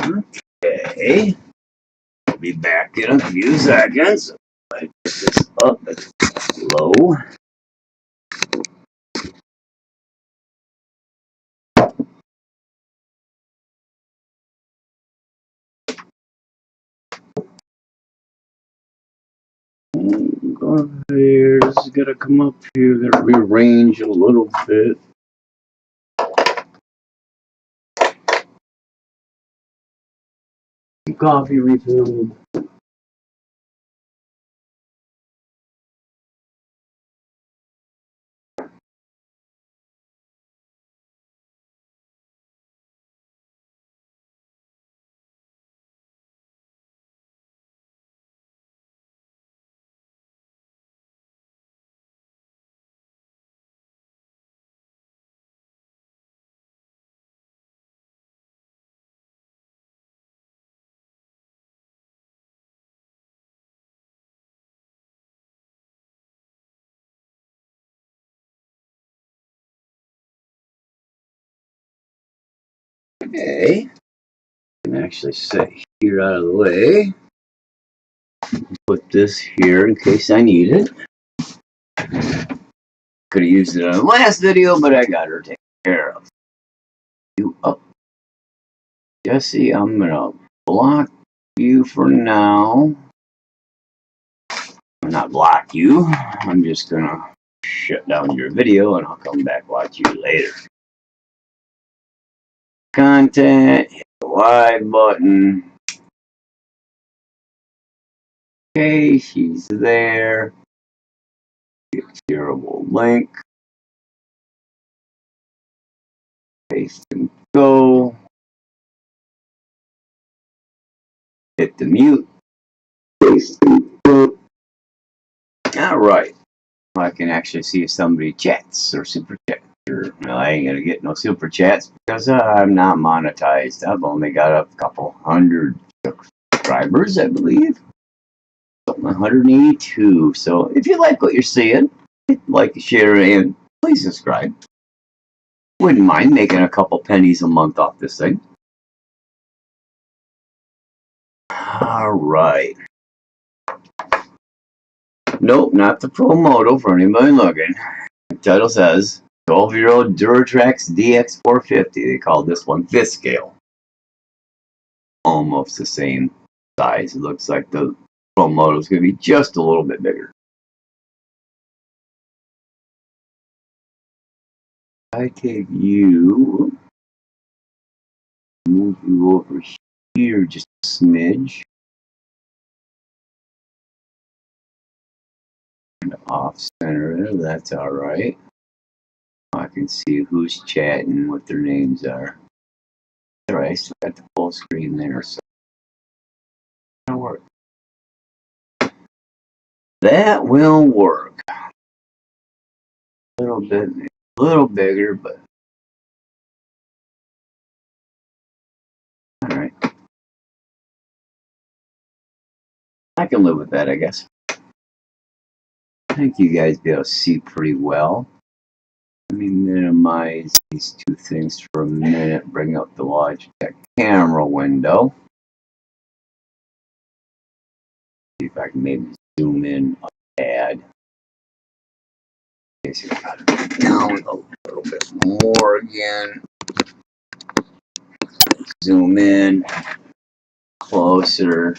Okay. I'll be back in a few seconds. I put this up at low. Go there. This is gonna come up here. Gonna rearrange a little bit. Coffee refilled. Okay. I can actually set here out of the way. Put this here in case I need it. Could have used it on the last video, but I got her taken care of. You up. Jesse, I'm gonna block you for now. Not block you. I'm just gonna shut down your video and I'll come back watch you later. Content, hit the Y button. Okay, she's there. Get shareable link. Paste and go. Hit the mute. Paste and go. Alright. I can actually see if somebody chats or super chats. Well, I ain't gonna get no super chats because I'm not monetized. I've only got a couple hundred subscribers, I believe. 182. So if you like what you're seeing, like, share, and please subscribe. Wouldn't mind making a couple pennies a month off this thing. Alright. Nope, not the ProMoto for anybody looking. The title says 12-year-old Duratrax DX450. They call this one 5th scale. Almost the same size. It looks like the ProMoto is going to be just a little bit bigger. I take you, move you over here just a smidge. And off center, that's alright. I can see who's chatting, what their names are. Alright, I still got the full screen there, so that'll work. That will work. A little bigger, but alright. I can live with that, I guess. I think you guys be able to see pretty well. Let me minimize these two things for a minute. Bring up the Logitech camera window. See if I can maybe zoom in a tad. Okay, so I got it down a little bit more again. Zoom in closer.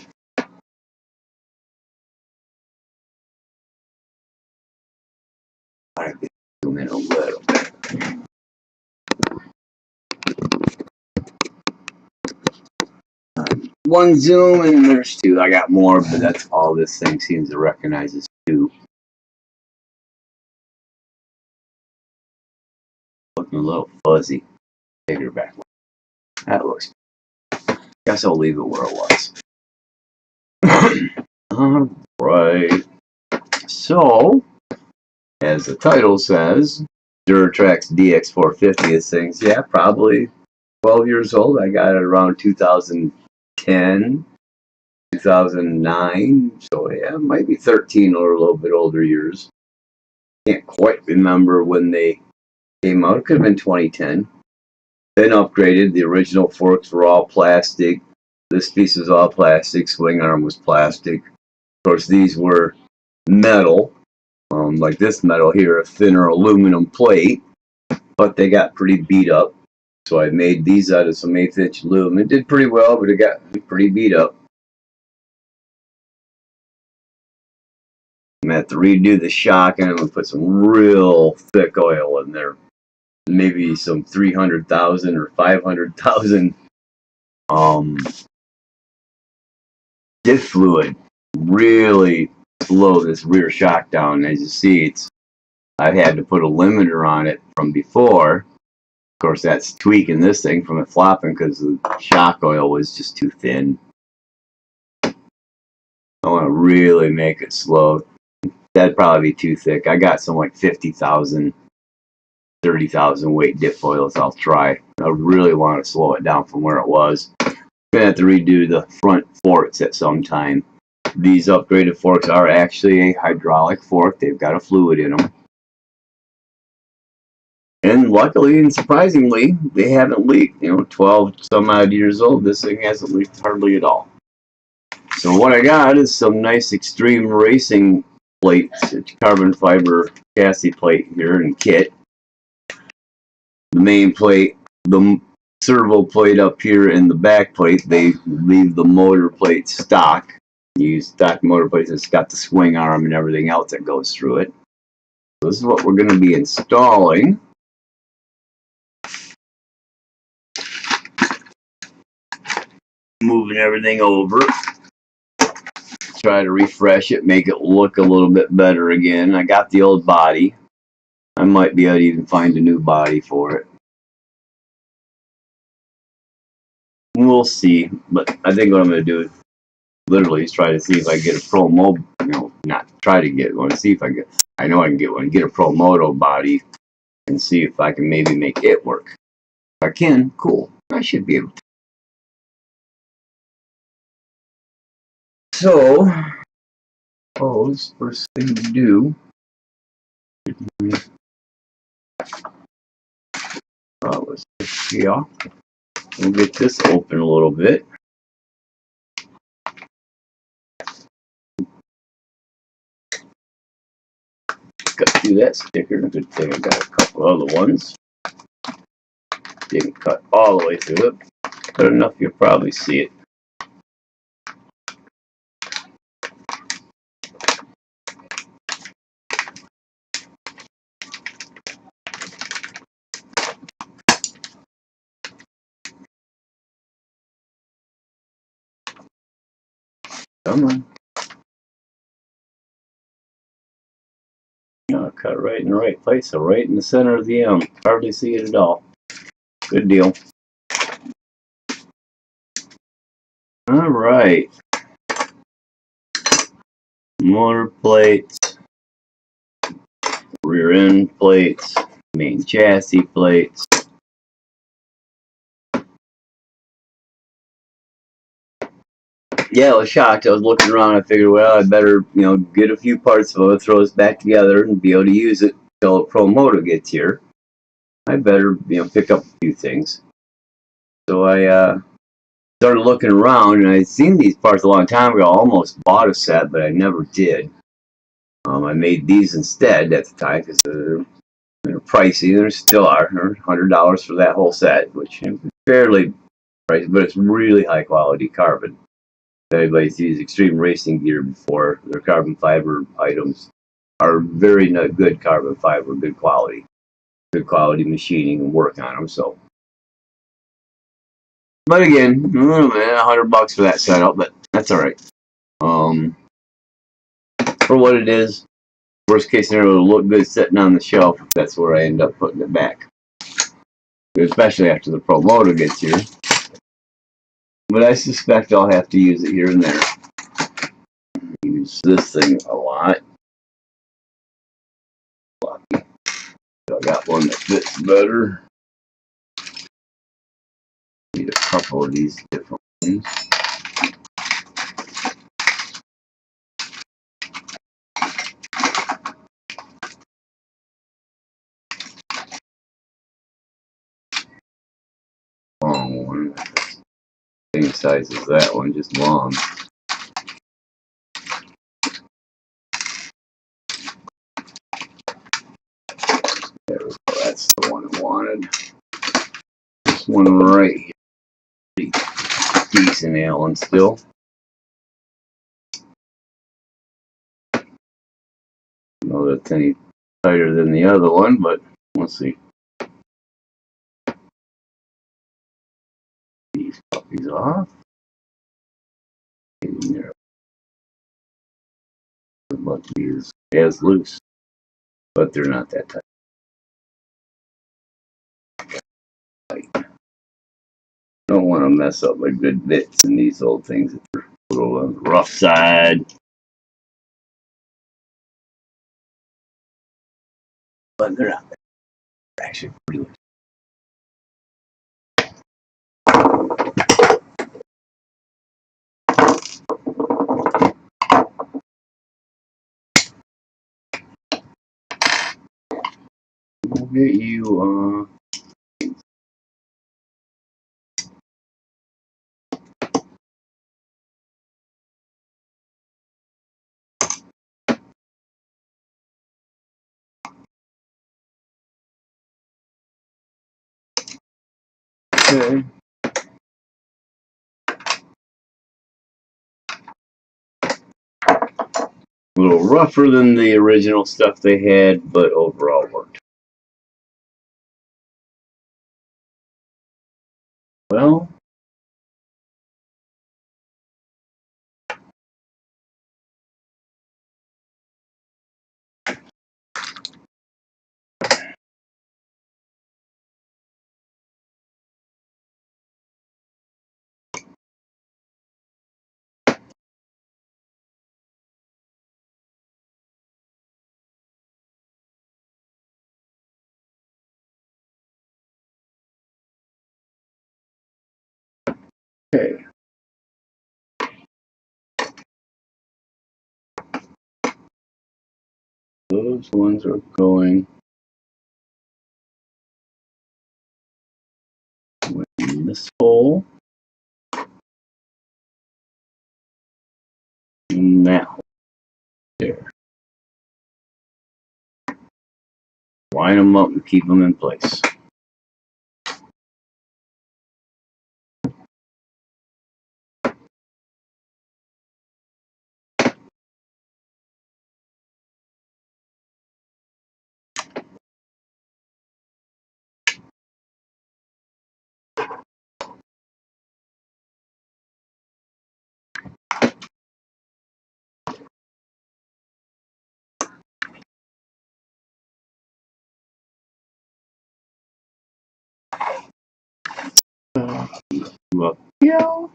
I can zoom in a little bit. One zoom and there's two. I got more, but that's all this thing seems to recognize is two. Looking a little fuzzy. Bigger back. That looks. Guess I'll leave it where it was. Alright. So, as the title says, Duratrax DX450. This thing's, yeah, probably 12 years old. I got it around 2010, 2009. So, yeah, it might be 13 or a little bit older years. Can't quite remember when they came out. It could have been 2010. Been upgraded. The original forks were all plastic. This piece was all plastic. Swing arm was plastic. Of course, these were metal, like this metal here, a thinner aluminum plate, but they got pretty beat up. So I made these out of some 1/8 inch aluminum. It did pretty well, but it got pretty beat up. I'm going to have to redo the shock, and I'm going to put some real thick oil in there. Maybe some 300,000 or 500,000 diff fluid. Really slow this rear shock down. As you see, I've had to put a limiter on it from before. Of course, that's tweaking this thing from it flopping because the shock oil was just too thin. I want to really make it slow. That'd probably be too thick. I got some like 50,000, 30,000 weight diff oils I'll try. I really want to slow it down from where it was. I'm going to have to redo the front forks at some time. These upgraded forks are actually a hydraulic fork. They've got a fluid in them. And luckily and surprisingly, they haven't leaked. 12 some odd years old, this thing hasn't leaked hardly at all. So what I got is some nice XtremeRCRacing plates, carbon fiber chassis plate here in kit. The main plate, the servo plate up here, and the back plate, they leave the motor plate stock. You use stock motor plates. It's got the swing arm and everything else that goes through it. So this is what we're going to be installing. Moving everything over. Try to refresh it, make it look a little bit better again. I got the old body. I might be able to even find a new body for it. We'll see, but I think what I'm going to do literally is try to see if I get a ProMoto, not try to get one, see if I get, I know I can get one, get a ProMoto body and see if I can maybe make it work. If I can, cool. I should be able to. So, first thing to do, let's see, we'll get this open a little bit. Got through that sticker. Good thing I got a couple other ones. Didn't cut all the way through it. Cut enough you'll probably see it. Come on. Cut right in the right place, so right in the center of the M. Hardly see it at all. Good deal. Alright. Motor plates, rear end plates, main chassis plates. Yeah, I was shocked. I was looking around. I figured, well, I better, get a few parts of it, throw this back together, and be able to use it until ProMoto gets here. I better, pick up a few things. So I started looking around, and I'd seen these parts a long time ago. I almost bought a set, but I never did. I made these instead at the time because they're pricey. They still are. They're $100 for that whole set, which is fairly pricey, but it's really high quality carbon. Everybody's used XtremeRCRacing gear before. Their carbon fiber items are very good carbon fiber, good quality machining and work on them. So, but again, $100 for that setup, but that's all right. For what it is, worst case scenario, it'll look good sitting on the shelf if that's where I end up putting it back. Especially after the ProMoto gets here. But I suspect I'll have to use it here and there. Use this thing a lot. Lucky. So I got one that fits better. Need a couple of these different ones. Long one. Thing same size as that one, just long. There we go. That's the one I wanted. This one right here. Pretty decent Allen still. I know that's any tighter than the other one, but we'll see. These puppies off. There. Look, these as loose, but they're not that tight. Don't want to mess up my good bits in these old things. They're a little on the rough side. But they're not. They're actually pretty loose. We'll get you okay. A little rougher than the original stuff they had, but overall worked. Well, okay. Those ones are going in this hole. Now, there. Line them up and keep them in place. Up. Yeah.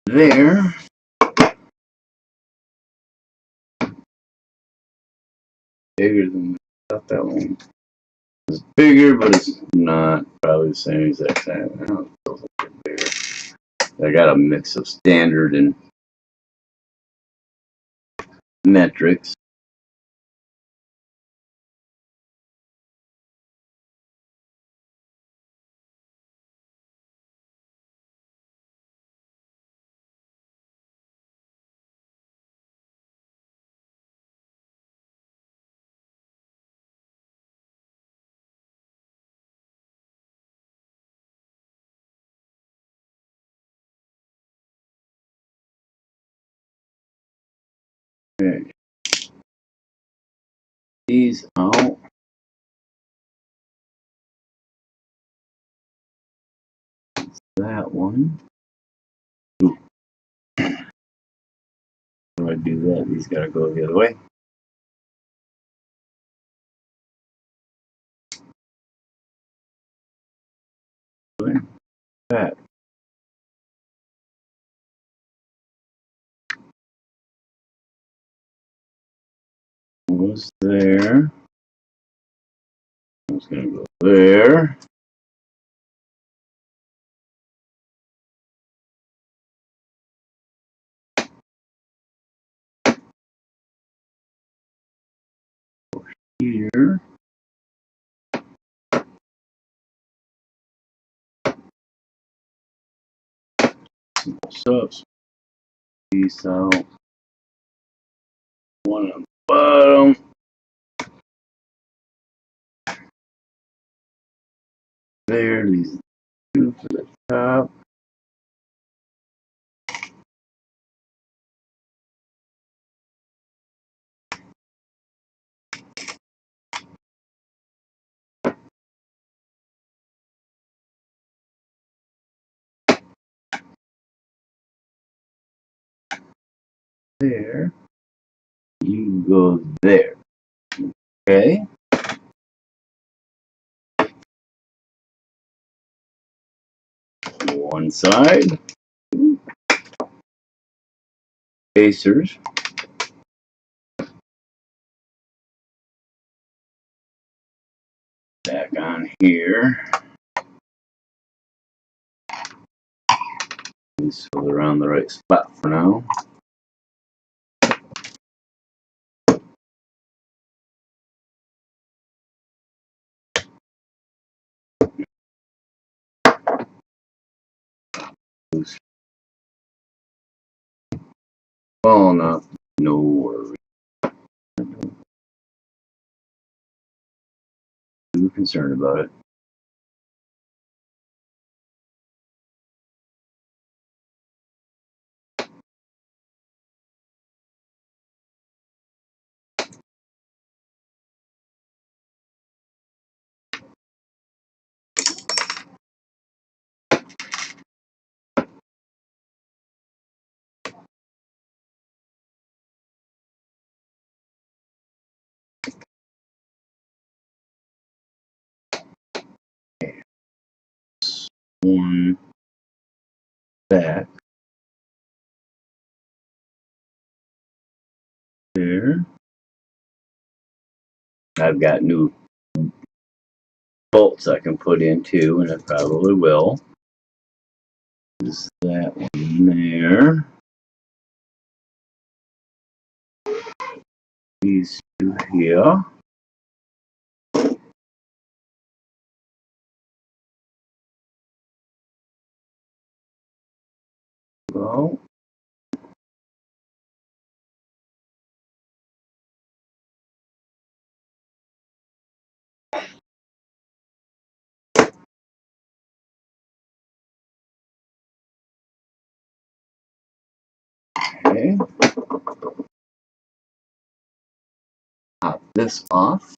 There. Bigger than I thought that one. It's bigger, but it's not probably the same exact time. I don't know, it feels like it's bigger. I got a mix of standard and metrics. Okay. These out. That one. Ooh. When I do that, these gotta go the other way. That. Was there. It's gonna go there. here. Subs. Piece out. One on the bottom. There, these two for the top. There. You go there. Okay. One side. Spacers. Back on here. So they're on the right spot for now. Falling off, no worries. Too concerned about it. One back there. I've got new bolts I can put in too, and I probably will. Just that one there. These two here. Go. Okay. Pop this off.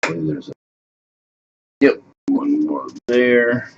There's a, yep, one more there.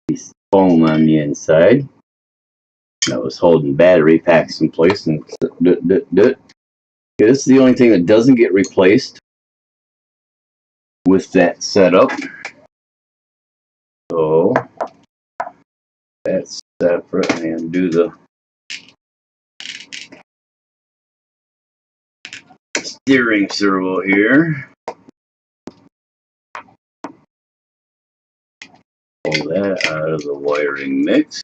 Piece of foam on the inside that was holding battery packs in place, and this is the only thing that doesn't get replaced with that setup. So that's separate, and do the steering servo here. Pull that out of the wiring mix.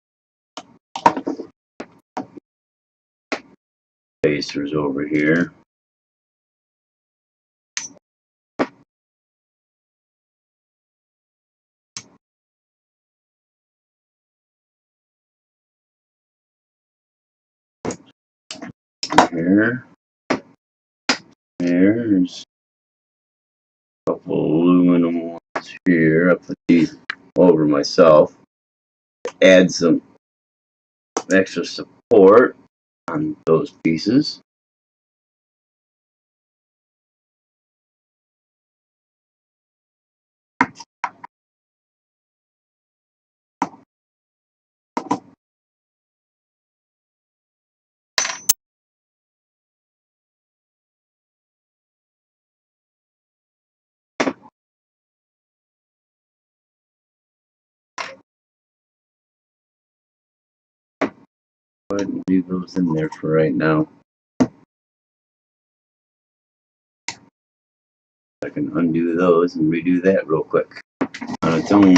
Spacers over here. Here. There's a couple aluminum ones here. I put these over myself. Add some extra support on those pieces. Go ahead and leave those in there for right now. I can undo those and redo that real quick on its own.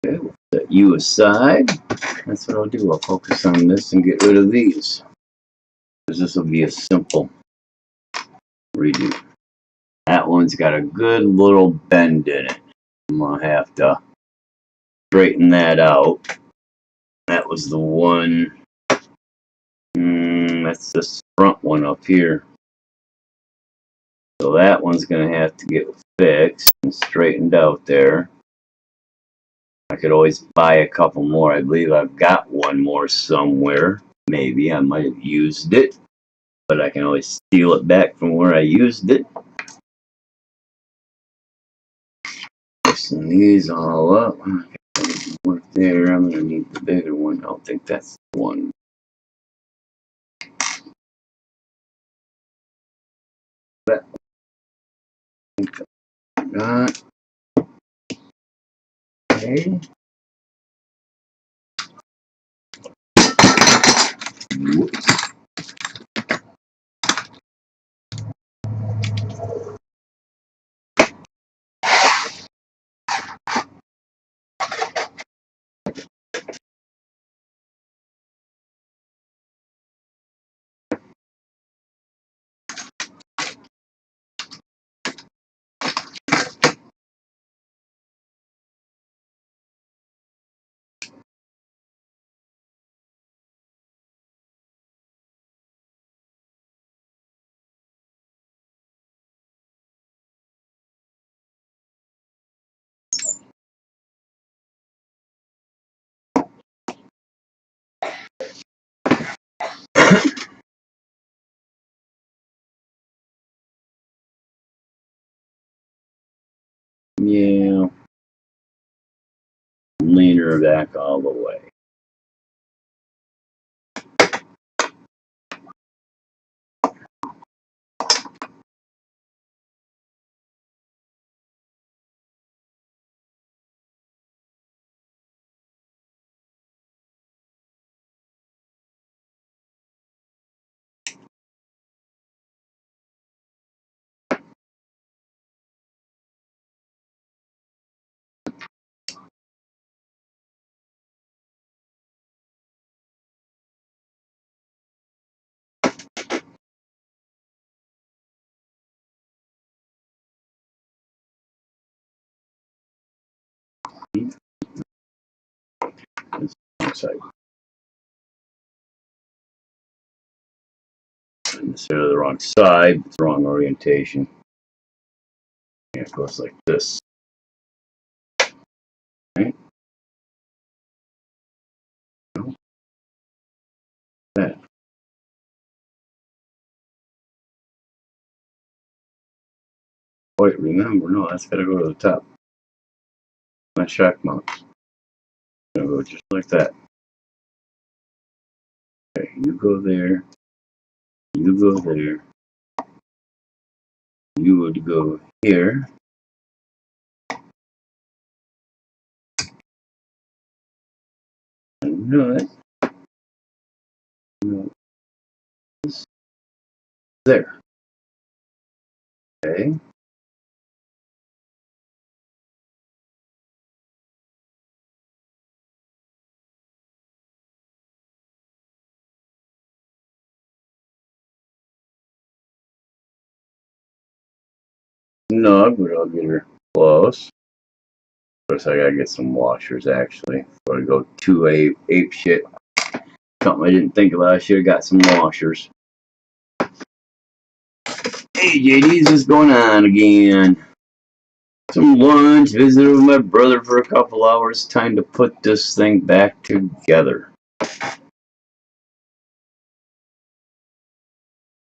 Okay, we'll set you aside. That's what I'll do. I'll focus on this and get rid of these, because this will be a simple redo. That one's got a good little bend in it. I'm gonna have to straighten that out. That was the one. That's this front one up here. So that one's gonna have to get fixed and straightened out there. I could always buy a couple more. I believe I've got one more somewhere. Maybe I might have used it, but I can always steal it back from where I used it. Loosen these all up. Work there. I'm gonna need the bigger one. I don't think that's the one. That I think I got. Okay. Whoops. Yeah. Lean her back all the way. Side. Instead of the wrong side, it's the wrong orientation. Yeah, it goes like this. Right? No. That. Wait, remember, no, that's gotta go to the top. My shock mounts. Gonna go just like that. Okay, you go there. You go there. You would go here. And nut. There. Okay. No, but I'll get her close. Of course, I gotta get some washers actually before I go too ape shit. Something I didn't think about. I should have got some washers. Hey, JD's, what's going on again? Some lunch, visited with my brother for a couple hours. Time to put this thing back together.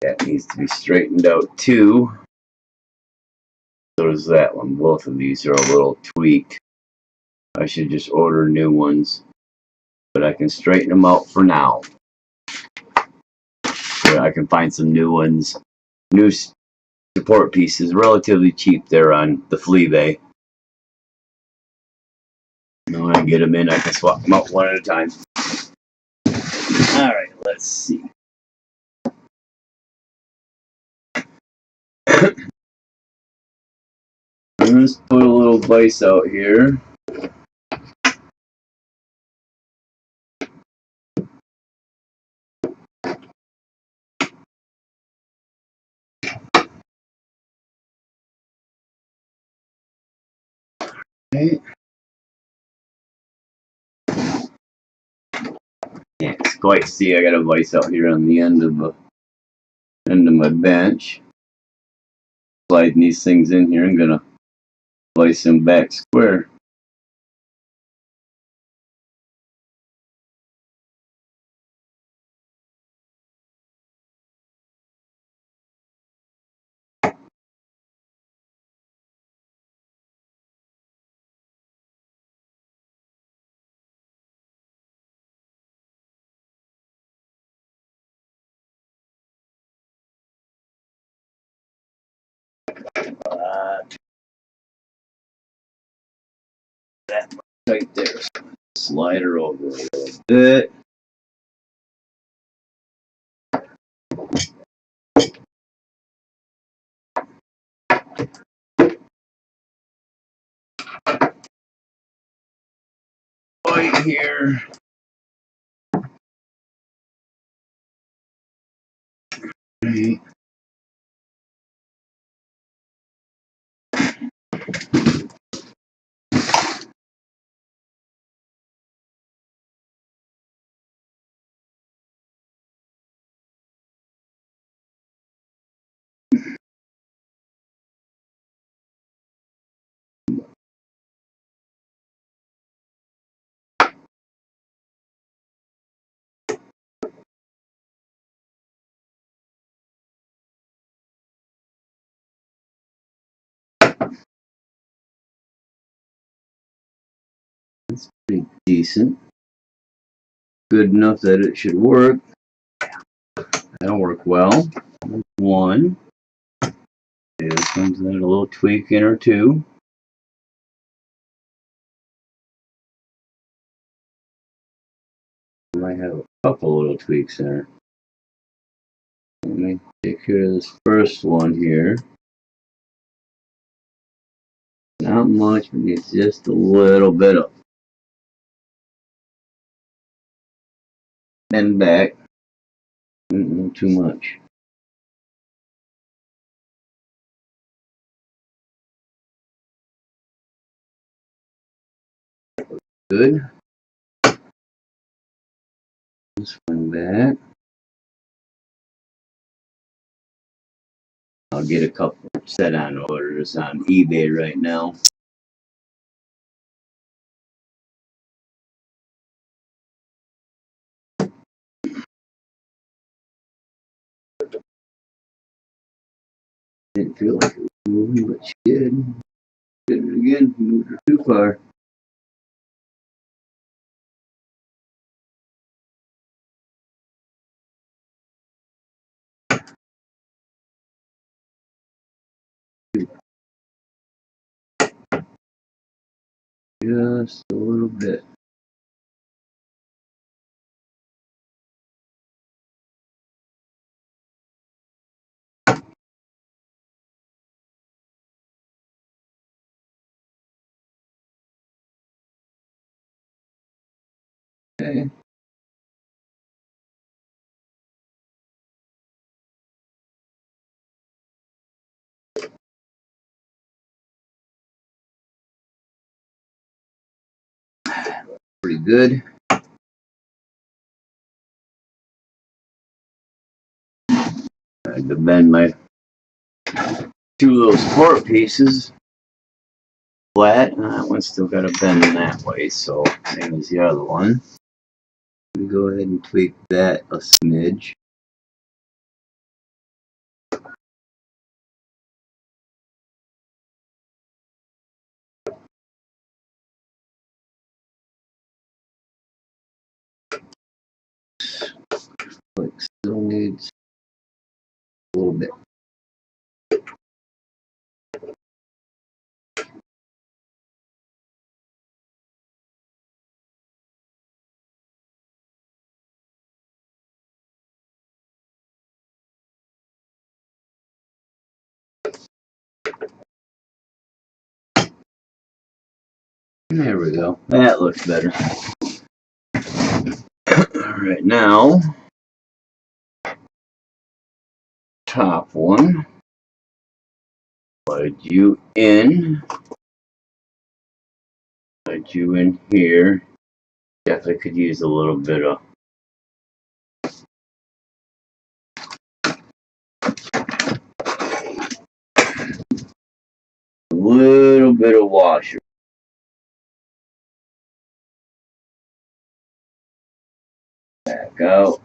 That needs to be straightened out too. So does that one. Both of these are a little tweaked. I should just order new ones. But I can straighten them out for now. So I can find some new ones. New support pieces, relatively cheap there on the Fleabay. And when I get them in, I can swap them out one at a time. Alright, let's see. Let's put a little vise out here. Okay. Can't quite see. I got a vise out here on the end of my bench. Sliding these things in here. I'm gonna vise them back square. That right there. Slide her over a little bit. Right here. Right. That's pretty decent. Good enough that it should work. That'll work well. One. This one's got a little tweak in or two. Might have a couple little tweaks there. Let me take care of this first one here. Not much, but needs just a little bit of bend back. Not too much. Good. This one back. I'll get a couple set on orders on eBay right now. Didn't feel like it was moving, but she did. Did it again. Moved her too far. Just a little bit. Okay. Pretty good. I had to bend my two little support pieces. flat, and that one's still got a bend in that way, so same as the other one. We go ahead and tweak that a smidge. Like still needs a little bit. There we go. That looks better. Alright, now top one. Slide you in. Slide you in here. Definitely could use a little bit of washer. Back out.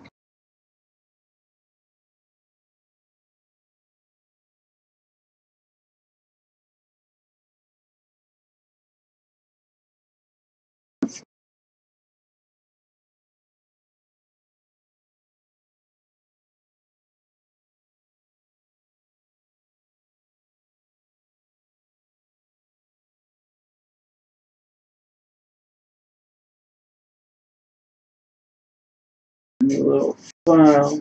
A little file.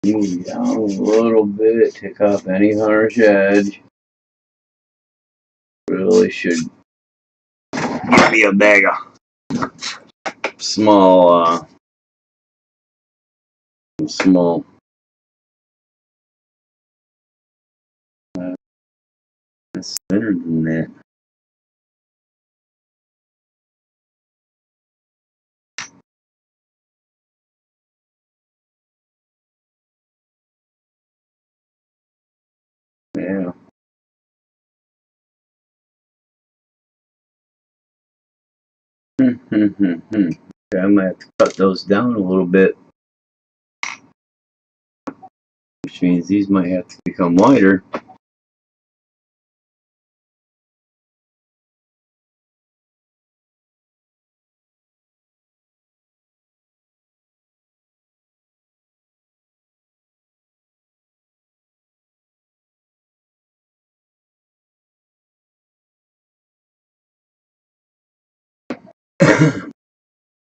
Move down a little bit. Take off any harsh edge. Really should give me a bag of small that's better than that. Yeah. Okay, I'm gonna have to cut those down a little bit, which means these might have to become wider.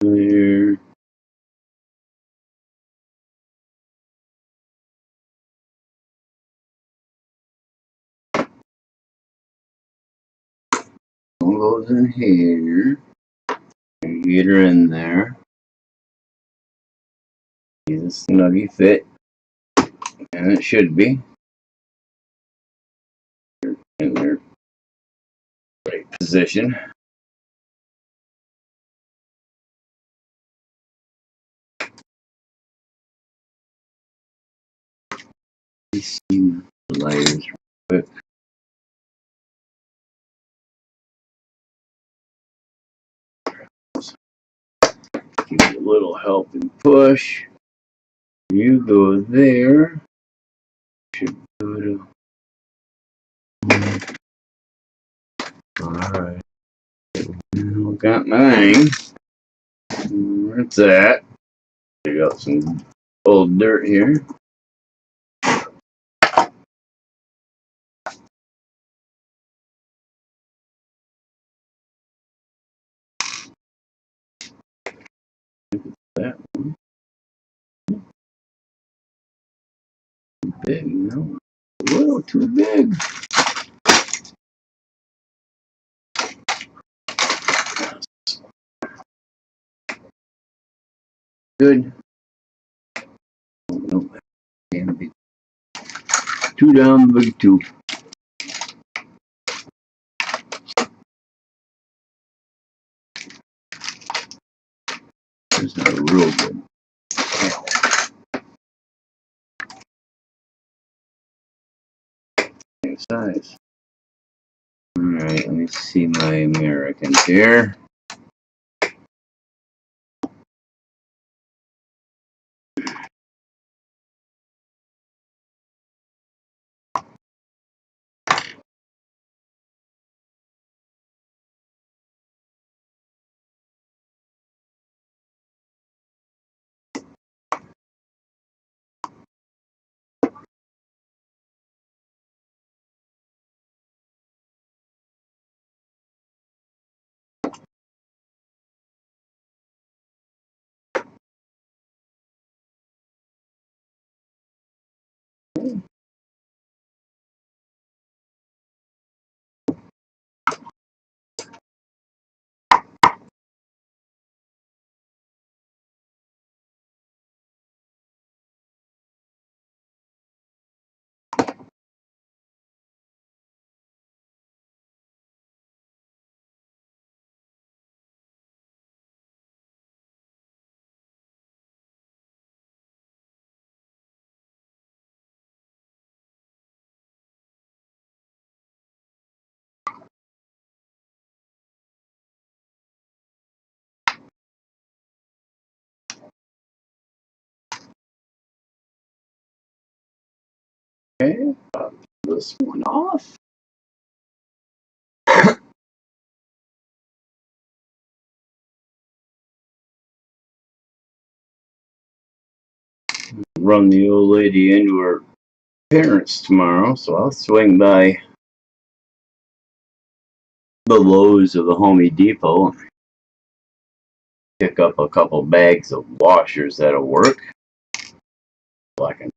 There. One goes in here. Get her in there. Use a snuggy fit, and it should be in their right position. Let's see the layers real quick. Give you a little help and push. You go there. Should go to. Alright. Got mine. Where's that? I got some old dirt here. That one. Too big, you know. A little too big. Good. No, can't be too down big too. This is a real good. Same size. Alright. Alright, let me see my Americans here. Okay, this one off. Run the old lady into her parents tomorrow, so I'll swing by the Lowe's or the Home Depot and pick up a couple bags of washers that'll work. So I can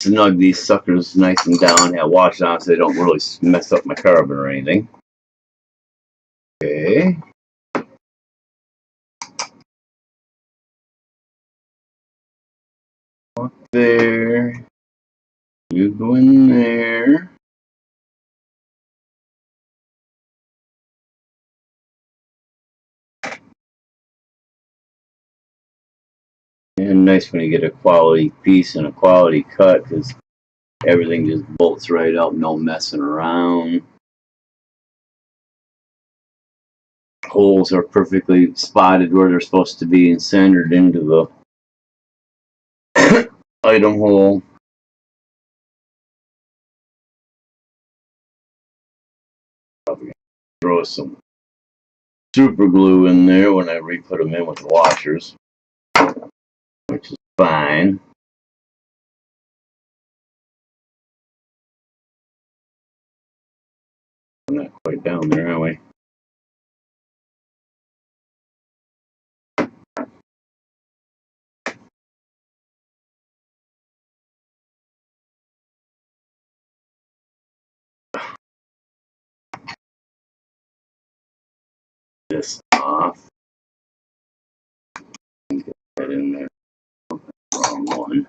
snug these suckers nice and down, have washed on so they don't really mess up my carbon or anything. Okay. Walk there. You go in there. And nice when you get a quality piece and a quality cut, because everything just bolts right up, no messing around. Holes are perfectly spotted where they're supposed to be and centered into the item hole. Probably gonna throw some super glue in there when I re-put them in with the washers, which is fine. We're not quite down there, are we? This off. Get that in there. Wrong one.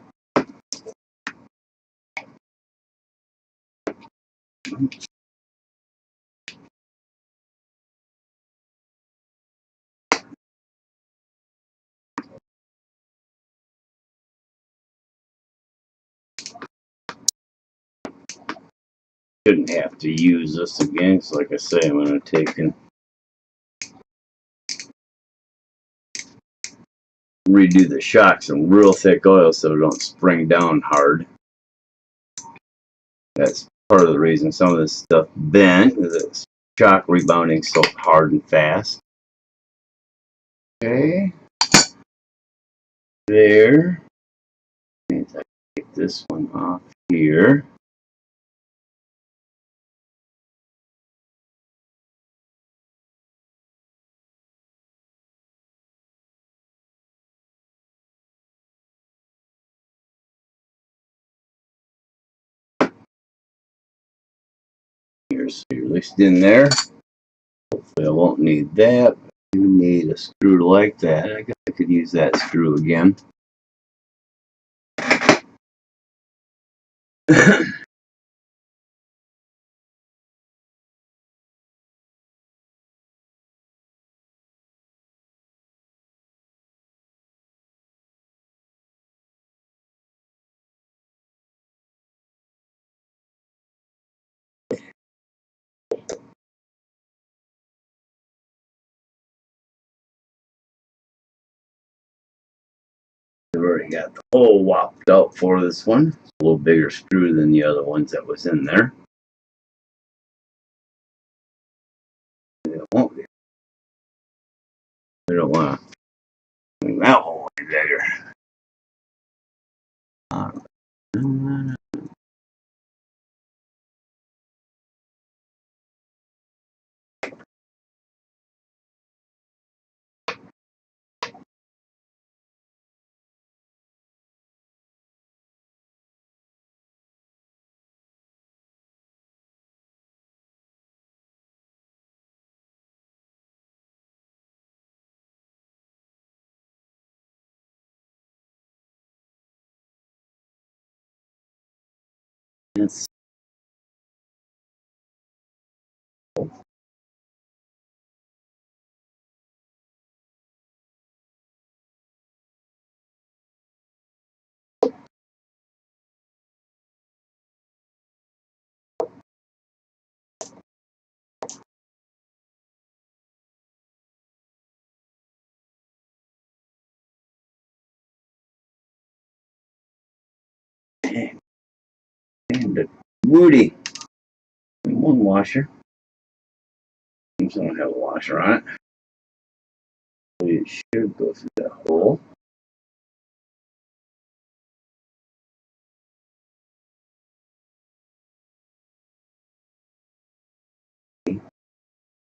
Shouldn't have to use this again, so like I say, I'm going to take and redo the shocks in real thick oil so they don't spring down hard. That's part of the reason some of this stuff bent, is it's shock rebounding so hard and fast. Okay. There. Means I take this one off here. Here's released in there. Hopefully I won't need that. I do need a screw like that. I guess I could use that screw again. I've already got the hole whopped out for this one. It's a little bigger screw than the other ones that was in there. It won't be. We don't want to make that hole any bigger. It's and Woody. One washer. This don't have a washer on it. So it should go through that hole.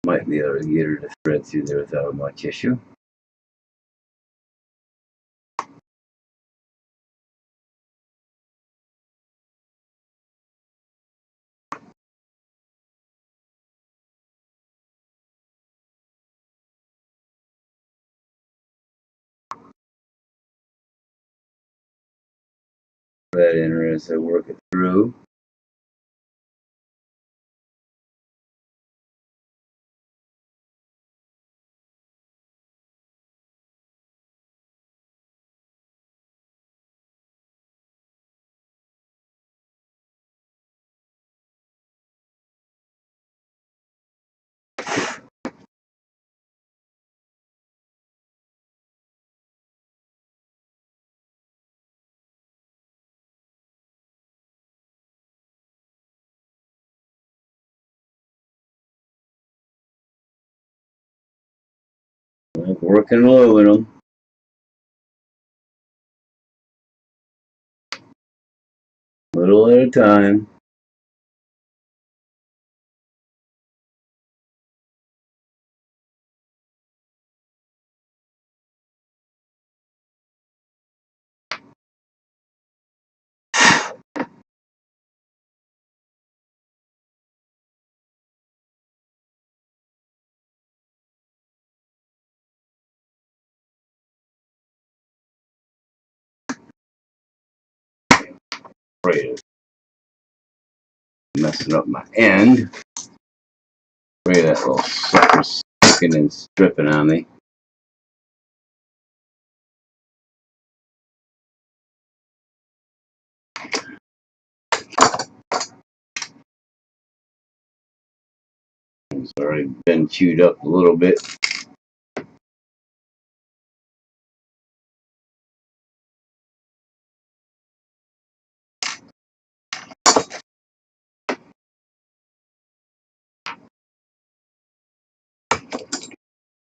Might be able to get her to thread through there without much issue. That in her as I work it through. Like working low in them. Little at a time. Afraid of messing up my end. Afraid of that little sucker sticking and stripping on me. It's already been chewed up a little bit.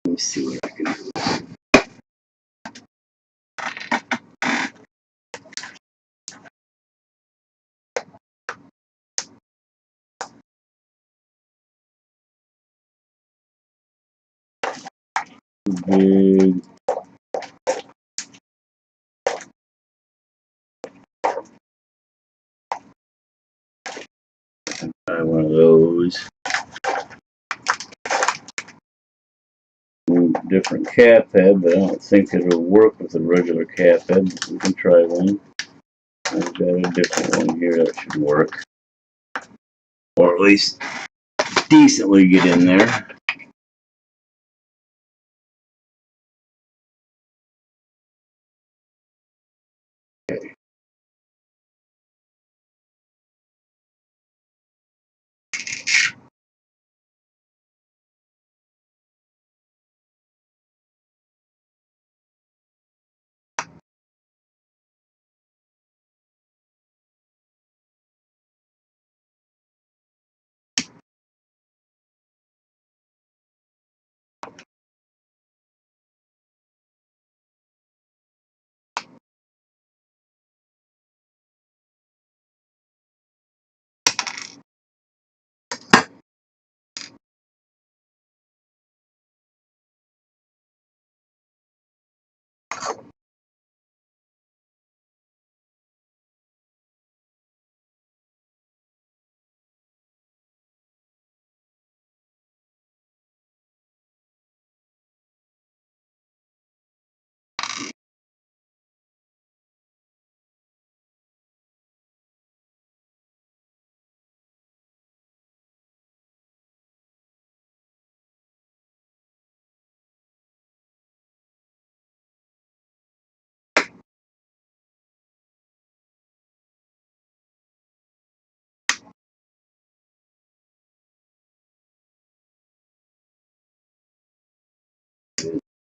Let me see what I can do. Big. Try one of those. Different cap head, but I don't think it'll work with a regular cap head. We can try one. I've got a different one here that should work, or at least decently get in there. Okay.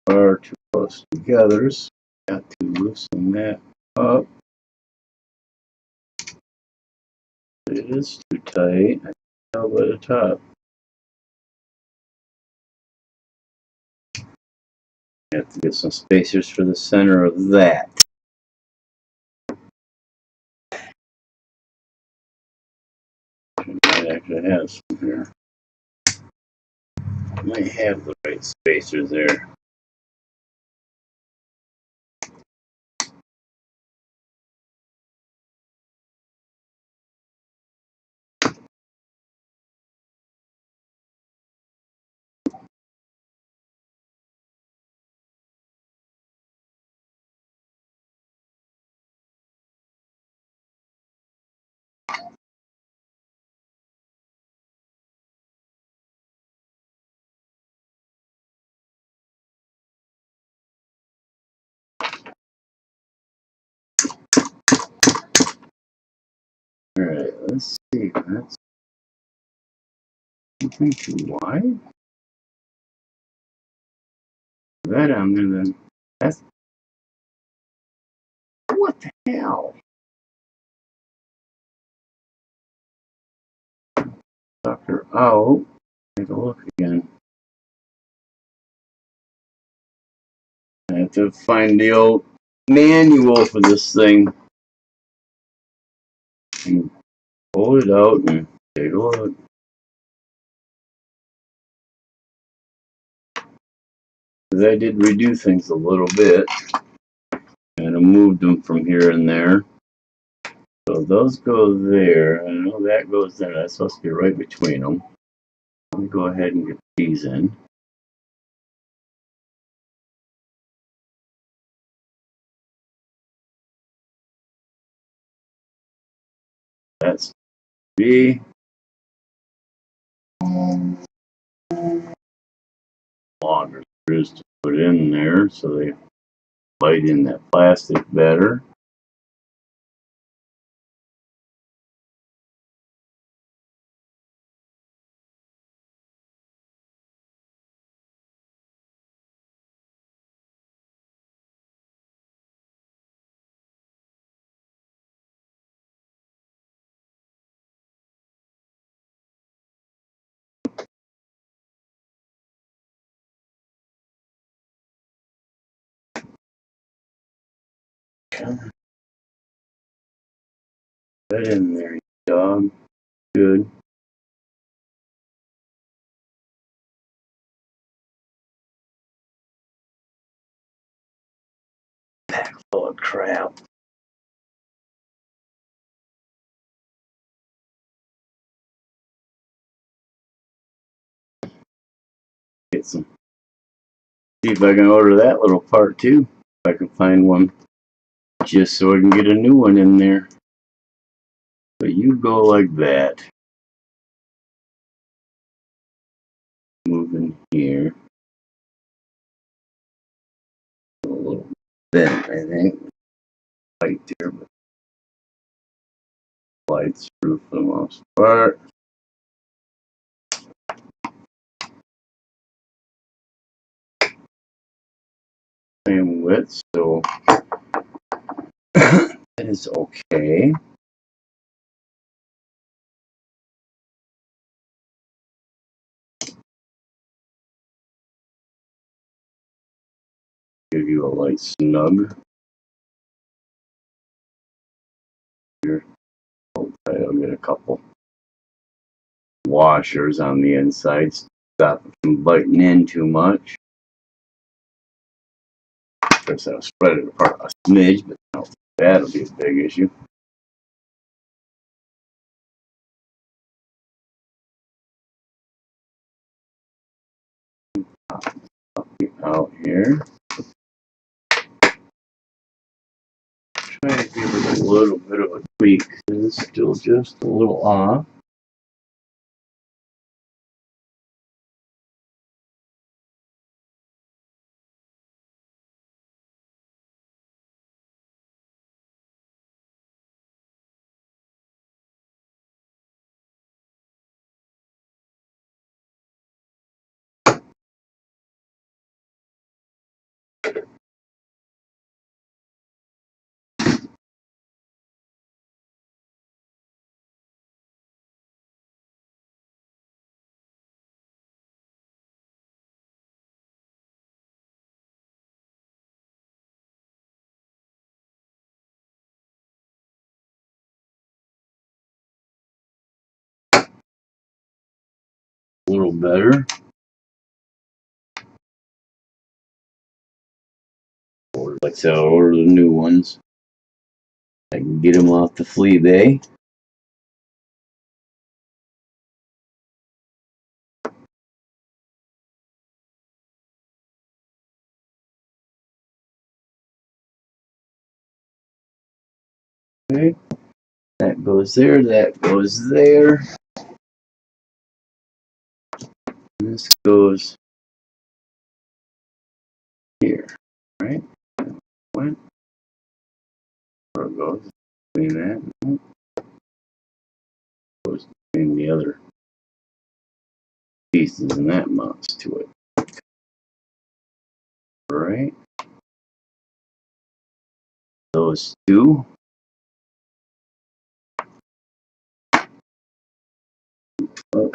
Are too close together, so got to loosen that up. It is too tight. I can tell by the top. I have to get some spacers for the center of that. I might actually have some here. I might have the right spacers there. Alright, let's see. That's something too wide. That on there then. That's what the hell? Sucker out. Take a look again. I have to find the old manual for this thing and pull it out and take a look. Because I did redo things a little bit and I moved them from here and there. So those go there. I know that goes there. That's supposed to be right between them. Let me go ahead and get these in. That's B. Longer screws to put in there so they bite in that plastic better. Get in there, you dog. Good. Pack full of crap. Get some. See if I can order that little part too. If I can find one, just so I can get a new one in there. But you go like that. Move in here. A little bent, I think. Right there, but slides through for the most part. Same width, so that is okay. Give you a light snug. Here, I'll get a couple washers on the inside, stop it from biting in too much. Guess I'll spread it apart a smidge, but I don't think that'll be a big issue. Out here. Try to give it a little bit of a tweak. It's still just a little off. A little better. Or like I said, I'll order the new ones. I can get them off the flea bay. Okay. That goes there, that goes there. This goes here, right? What? Where it goes? Between that. Goes between the other pieces, and that mounts to it. Right? Those two. Oh,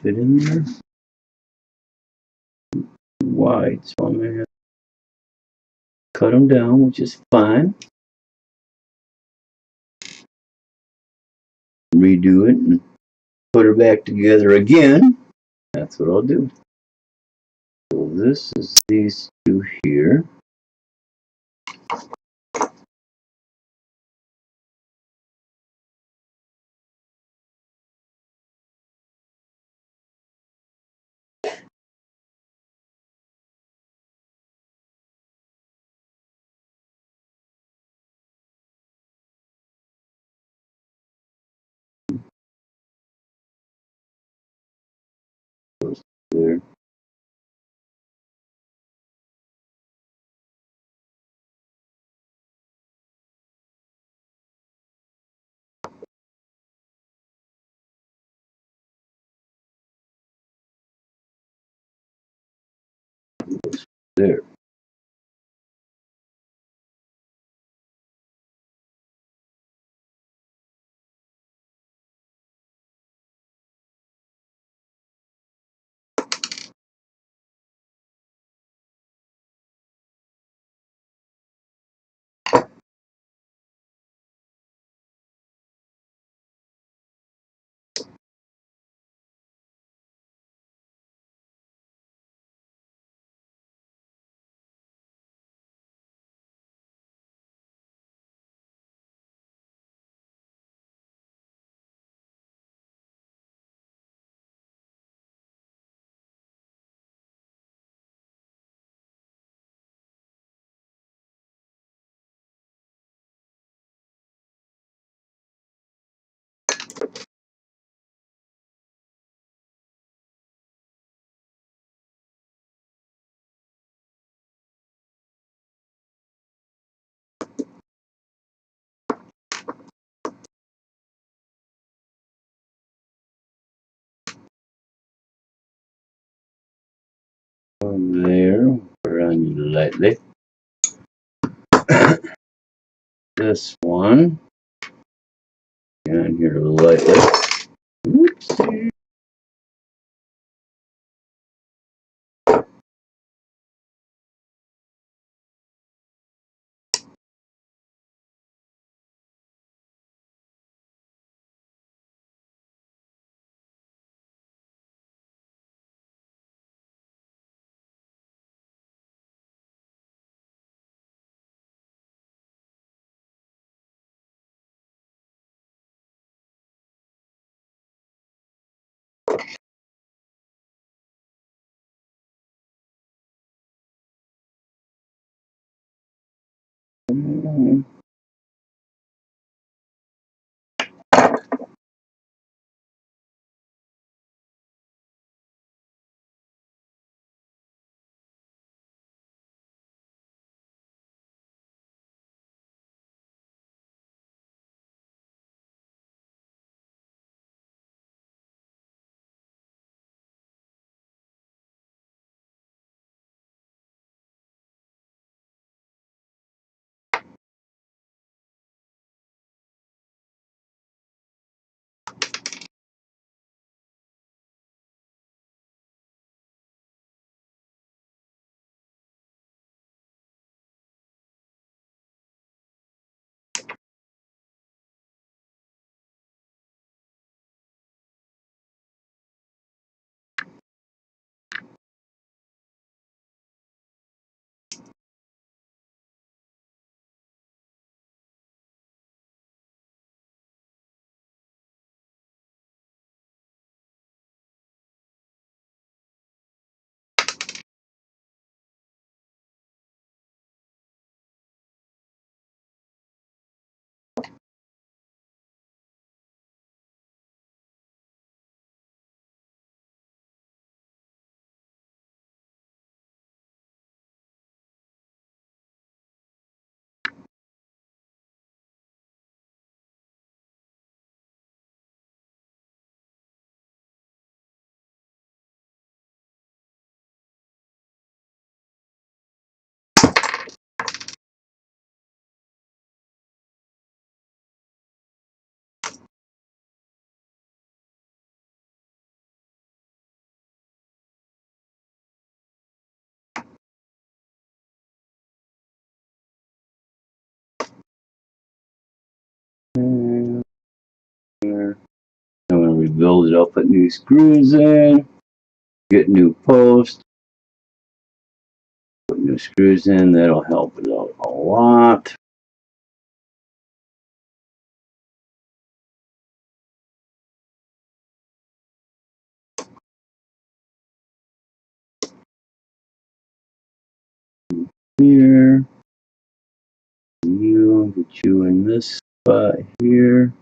fit in there. Wide, so I'm gonna have to cut them down, which is fine. Redo it and put her back together again. That's what I'll do. So this is these two here. Goes there. Goes there. From there, around you lightly. This one, down here lightly. Oopsie. And here. I'm going to rebuild it. I'll put new screws in, get new posts, put new screws in. That'll help it out a lot. Here, you get you in this spot here.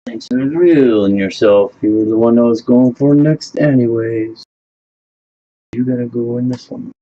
Thanks for revealing yourself. You were the one I was going for next, anyways. You gotta go in this one.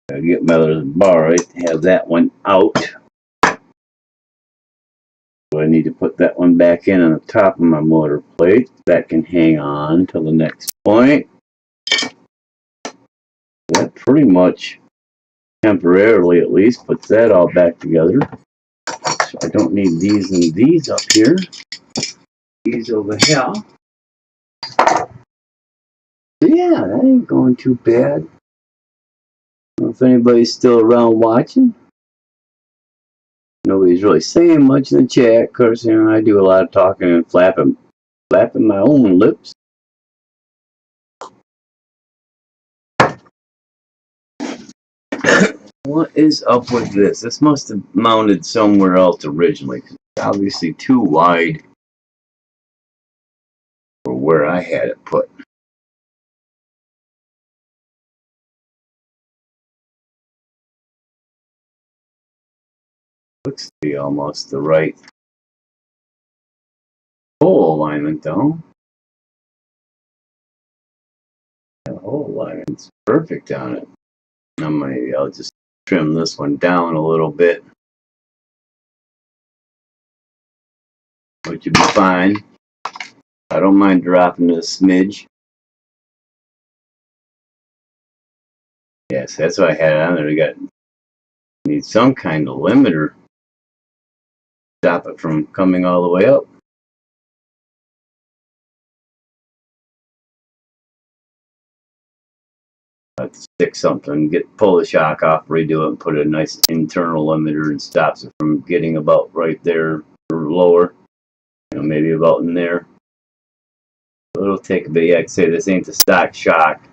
Gotta get my other bar right to have that one out. So I need to put that one back in on the top of my motor plate. That can hang on till the next point. That pretty much, temporarily at least, puts that all back together. So I don't need these and these up here. These over here. So yeah, that ain't going too bad. I don't know if anybody's still around watching. Nobody's really saying much in the chat. Of course, you know, I do a lot of talking and flapping my own lips. What is up with this? This must have mounted somewhere else originally. It's obviously too wide for where I had it put. Looks to be almost the right hole alignment though. The hole alignment's perfect on it. Now maybe I'll just trim this one down a little bit, which would be fine. I don't mind dropping it a smidge. Yes, that's what I had on there. Need some kind of limiter to stop it from coming all the way up. I have to stick something, pull the shock off, redo it, and put a nice internal limiter and stops it from getting about right there or lower. You know, maybe about in there. So it'll take a bit. Yeah, I'd say this ain't the stock shock.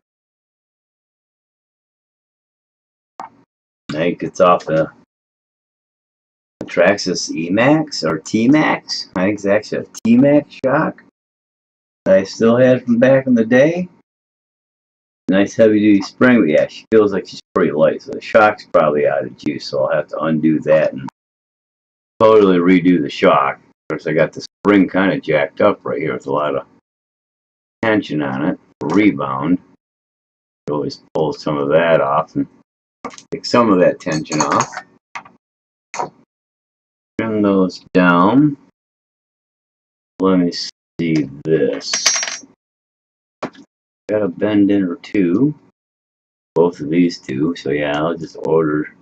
I think it's off the Traxxas E-Max or T-Max. I think it's actually a T-Max shock that I still had from back in the day. Nice heavy duty spring, but yeah, she feels like she's pretty light, so the shock's probably out of juice, so I'll have to undo that and totally redo the shock. Of course, I got the spring kind of jacked up right here with a lot of tension on it for rebound. Always pull some of that off and take some of that tension off. Trim those down. Let me see this. Got a bend in or two. Both of these two. So yeah, I'll just order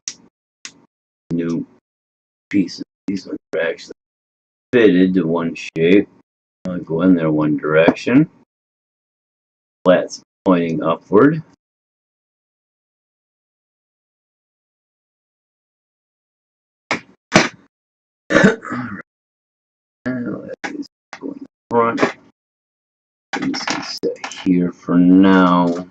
new pieces. These ones are actually fitted to one shape. I'll go in there one direction. Flat's pointing upward. Alright. That is going front. This can sit here for now.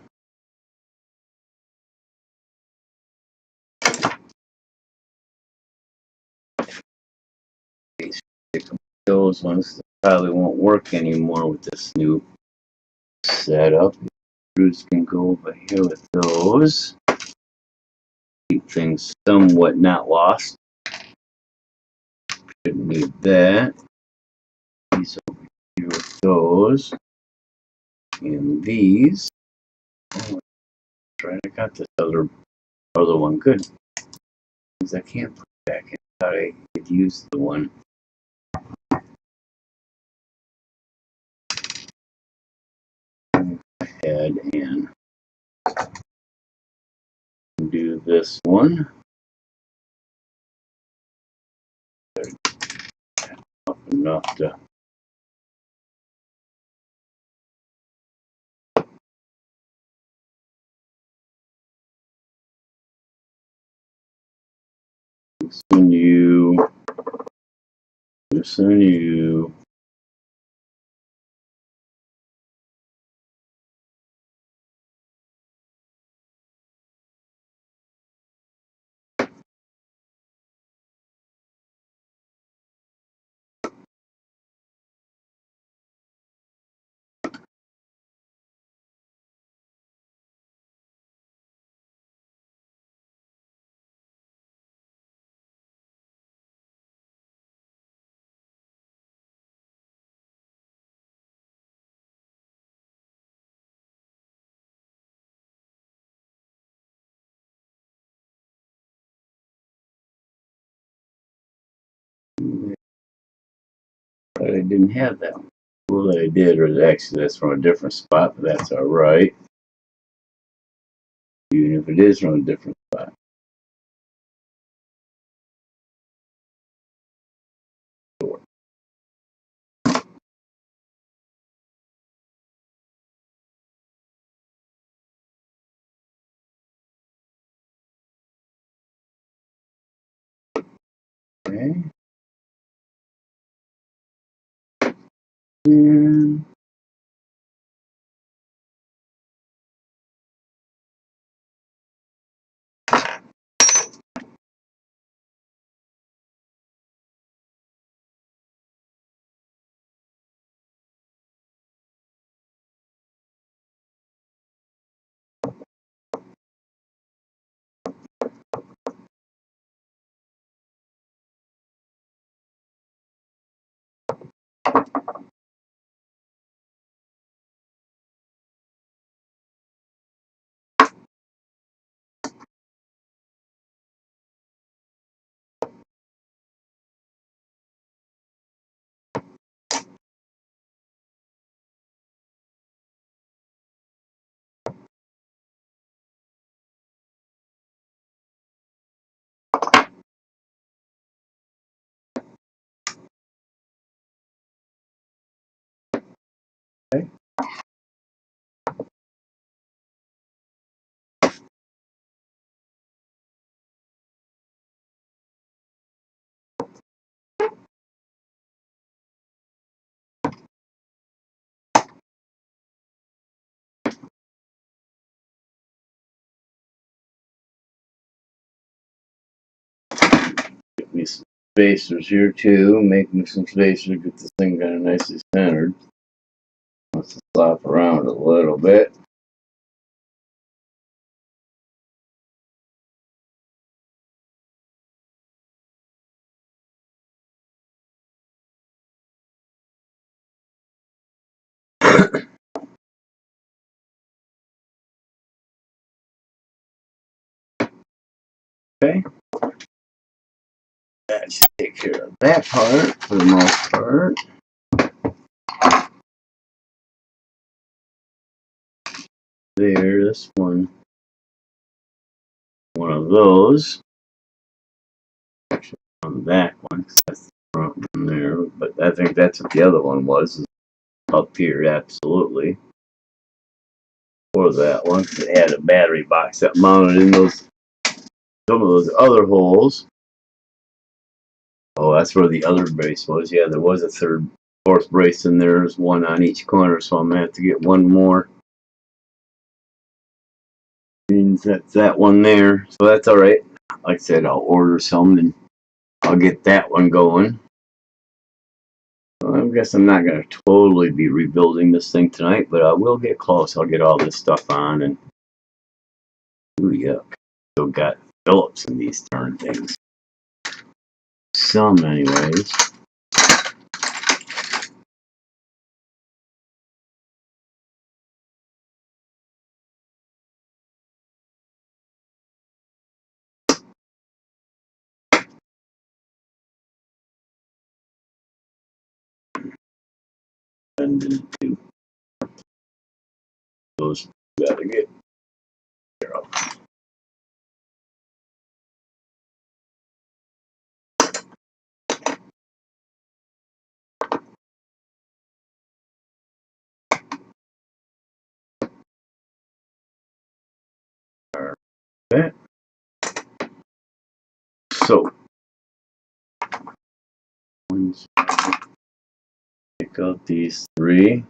Those ones probably won't work anymore with this new setup. Screws can go over here with those. Keep things somewhat not lost. Shouldn't need that. These over here with those. And these. Oh, right, I got this other one. Good. Because I can't put it back in. I thought I could use the one. Ahead and do this one. Up enough to listen you. Listen you. But I didn't have that one. Well, I did, or actually that's from a different spot, but that's alright. Even if it is from a different spot. Okay. And okay. Get me some spacers here too. Make me some spacers. Get this thing kind of nicely centered. Let's slap around a little bit. Okay. That should take care of that part for the most part. There, this one of those. Actually, on the back one, because that's the front one there. But I think that's what the other one was, up here, absolutely. Or that one, it had a battery box that mounted in those, some of those other holes. Oh, that's where the other brace was. Yeah, there was a fourth brace in there. There's one on each corner, so I'm gonna have to get one more. Means that's that one there, so that's all right. Like I said, I'll order some and I'll get that one going. Well, I guess I'm not gonna totally be rebuilding this thing tonight, but I will get close. I'll get all this stuff on and ooh, yuck. Still got Phillips in these darn things. Some, anyways. And two. Those gotta get there. Okay. So, pick up these three.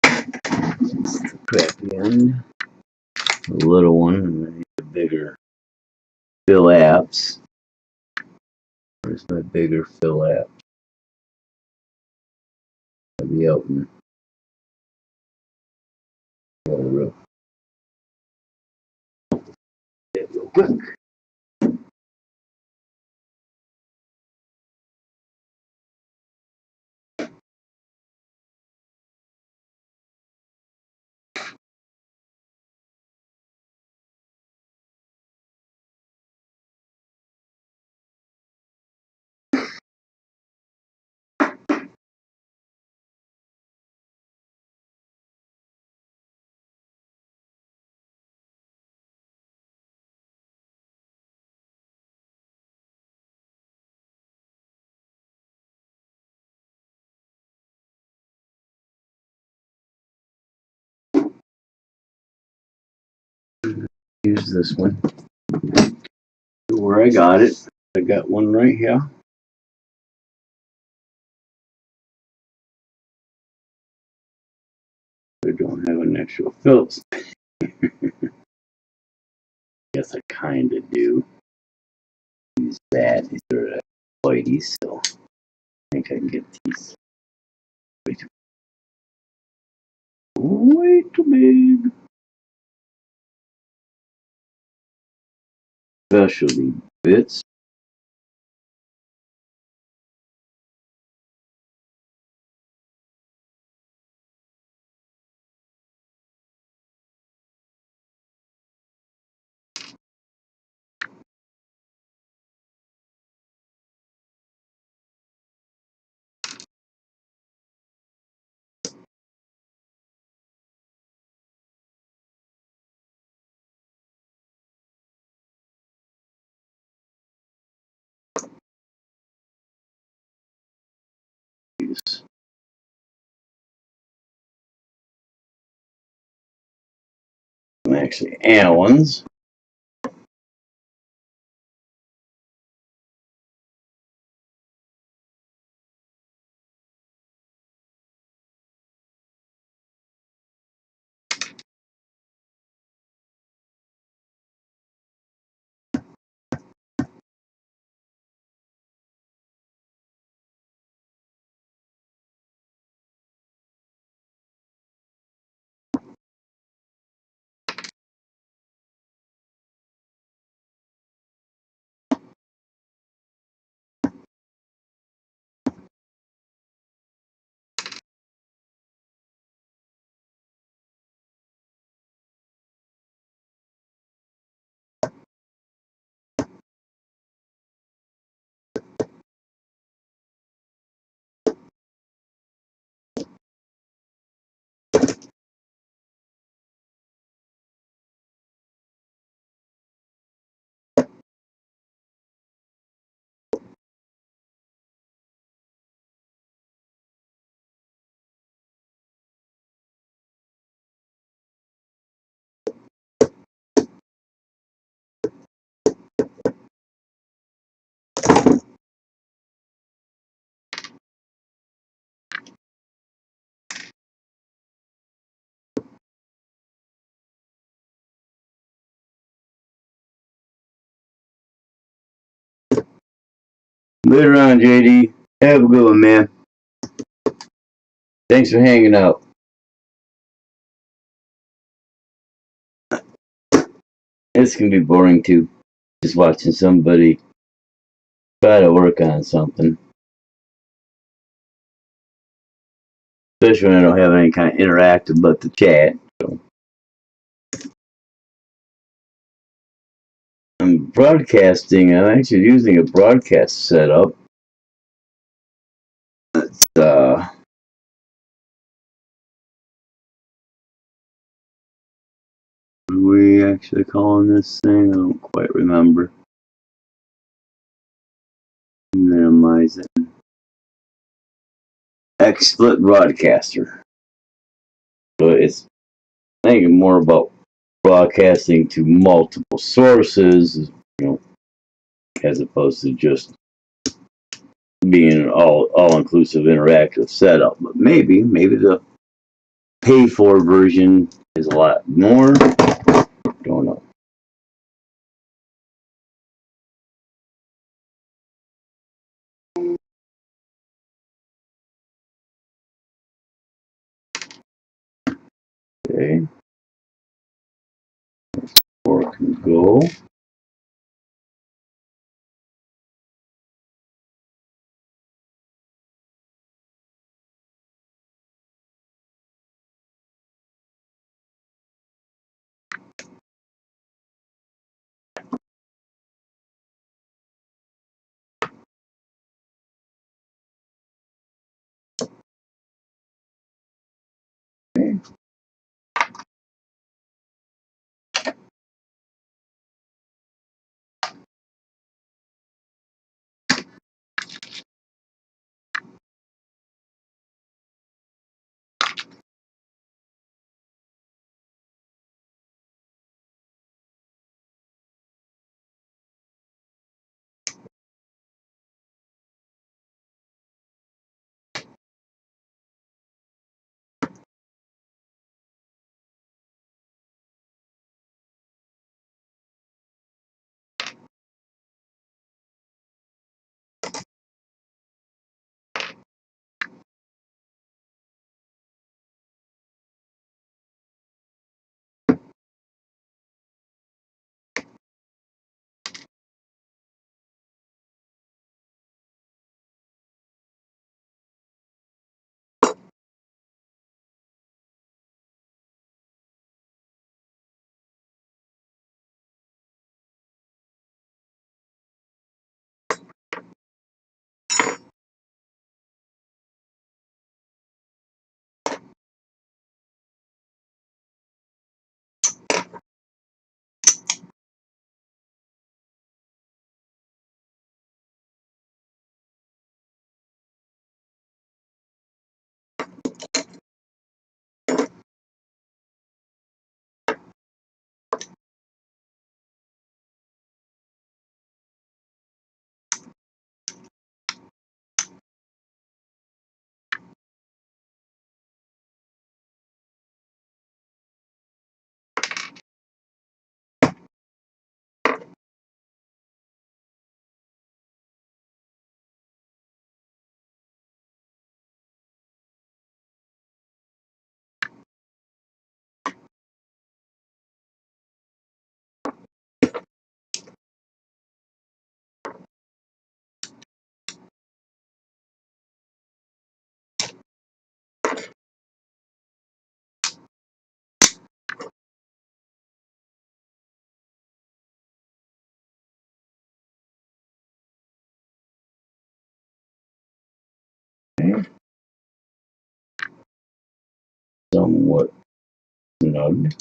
It's the crappy end. The little one, and then the bigger fill apps. Where's my bigger fill app? I'll be out in the roof. Real quick. Use this one. Where I got it. I got one right here. I don't have an actual Phillips. Guess I kind of do. Use that. These are whiteies, so I think I can get these. Way too big. Specialty bits. Actually, Allen's. Later on, JD. Have a good one, man. Thanks for hanging out. This can be boring too. Just watching somebody try to work on something. Especially when I don't have any kind of interactive but the chat. So. I'm broadcasting. I'm actually using a broadcast setup. It's what are we actually calling this thing? I don't quite remember. Minimize it. XSplit broadcaster. So it's thinking more about broadcasting to multiple sources, as opposed to just being an all-inclusive interactive setup. But maybe the pay-for version is a lot more. Don't know. Okay. Or can go. Okay. somewhat snug.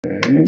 Okay.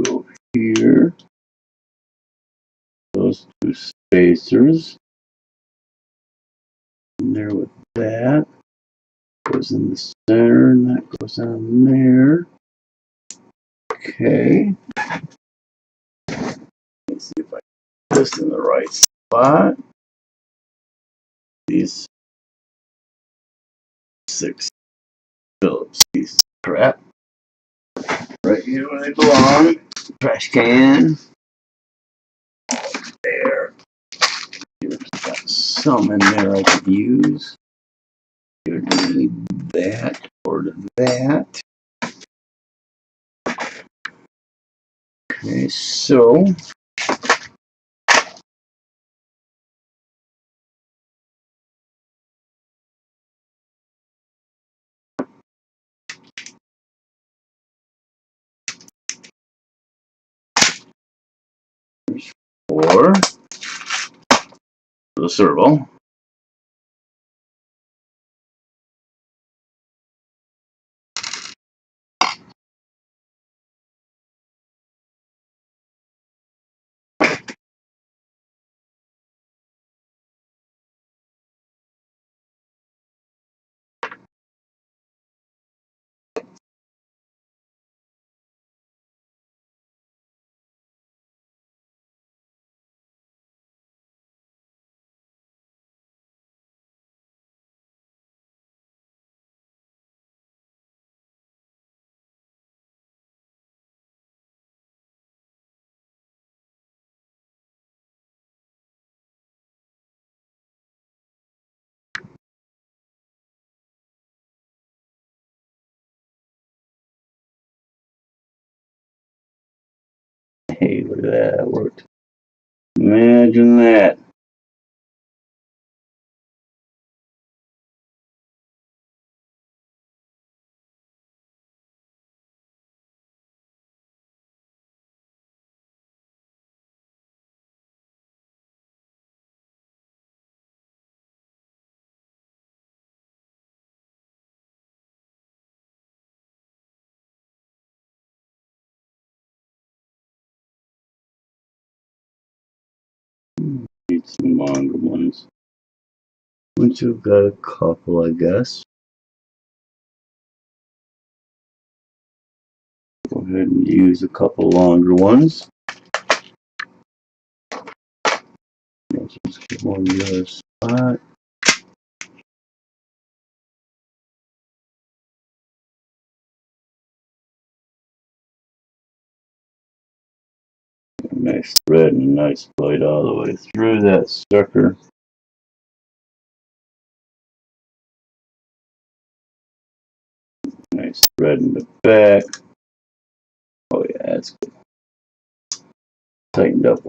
Go here. Those two spacers. In there with that. Goes in the center, and that goes on there. Okay. Let's see if I get this in the right spot. These 6 Phillips pieces of crap. Right here where they belong. Trash can. There. Here's got some in there I could use. You need that or that. Okay, so there's 4 for the servo. Hey, look at that. That worked. Imagine that. Need some longer ones. Once you've got a couple, I guess. Go ahead and use a couple longer ones. Let's just get one in the other spot. Nice thread and a nice blade all the way through that sucker. Nice thread in the back. Oh yeah, that's good. Tightened up.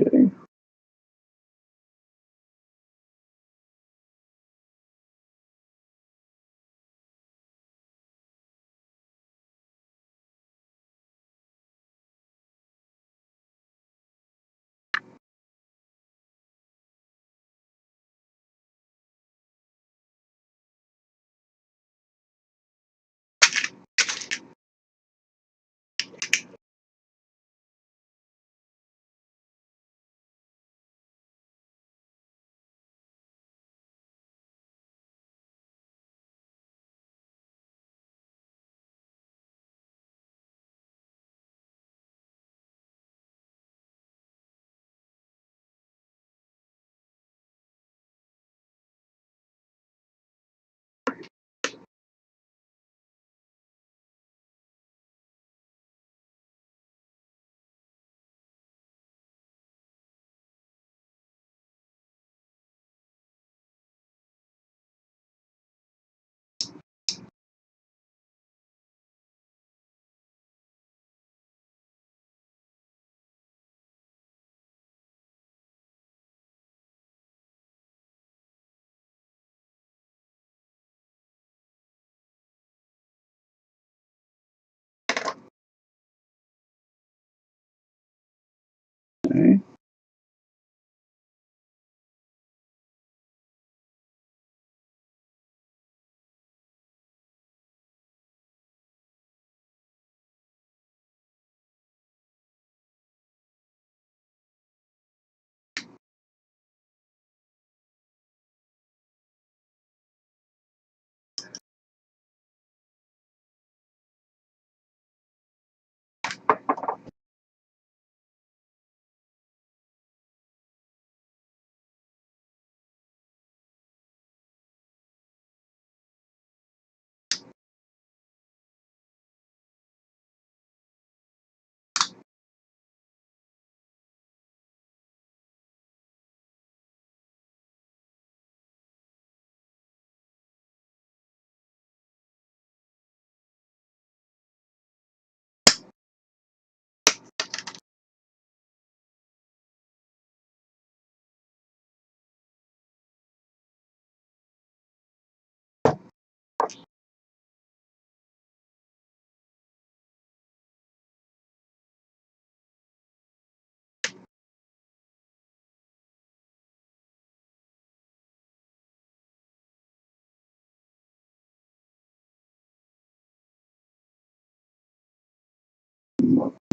Okay. Okay.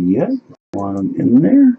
Yep. Want them in there.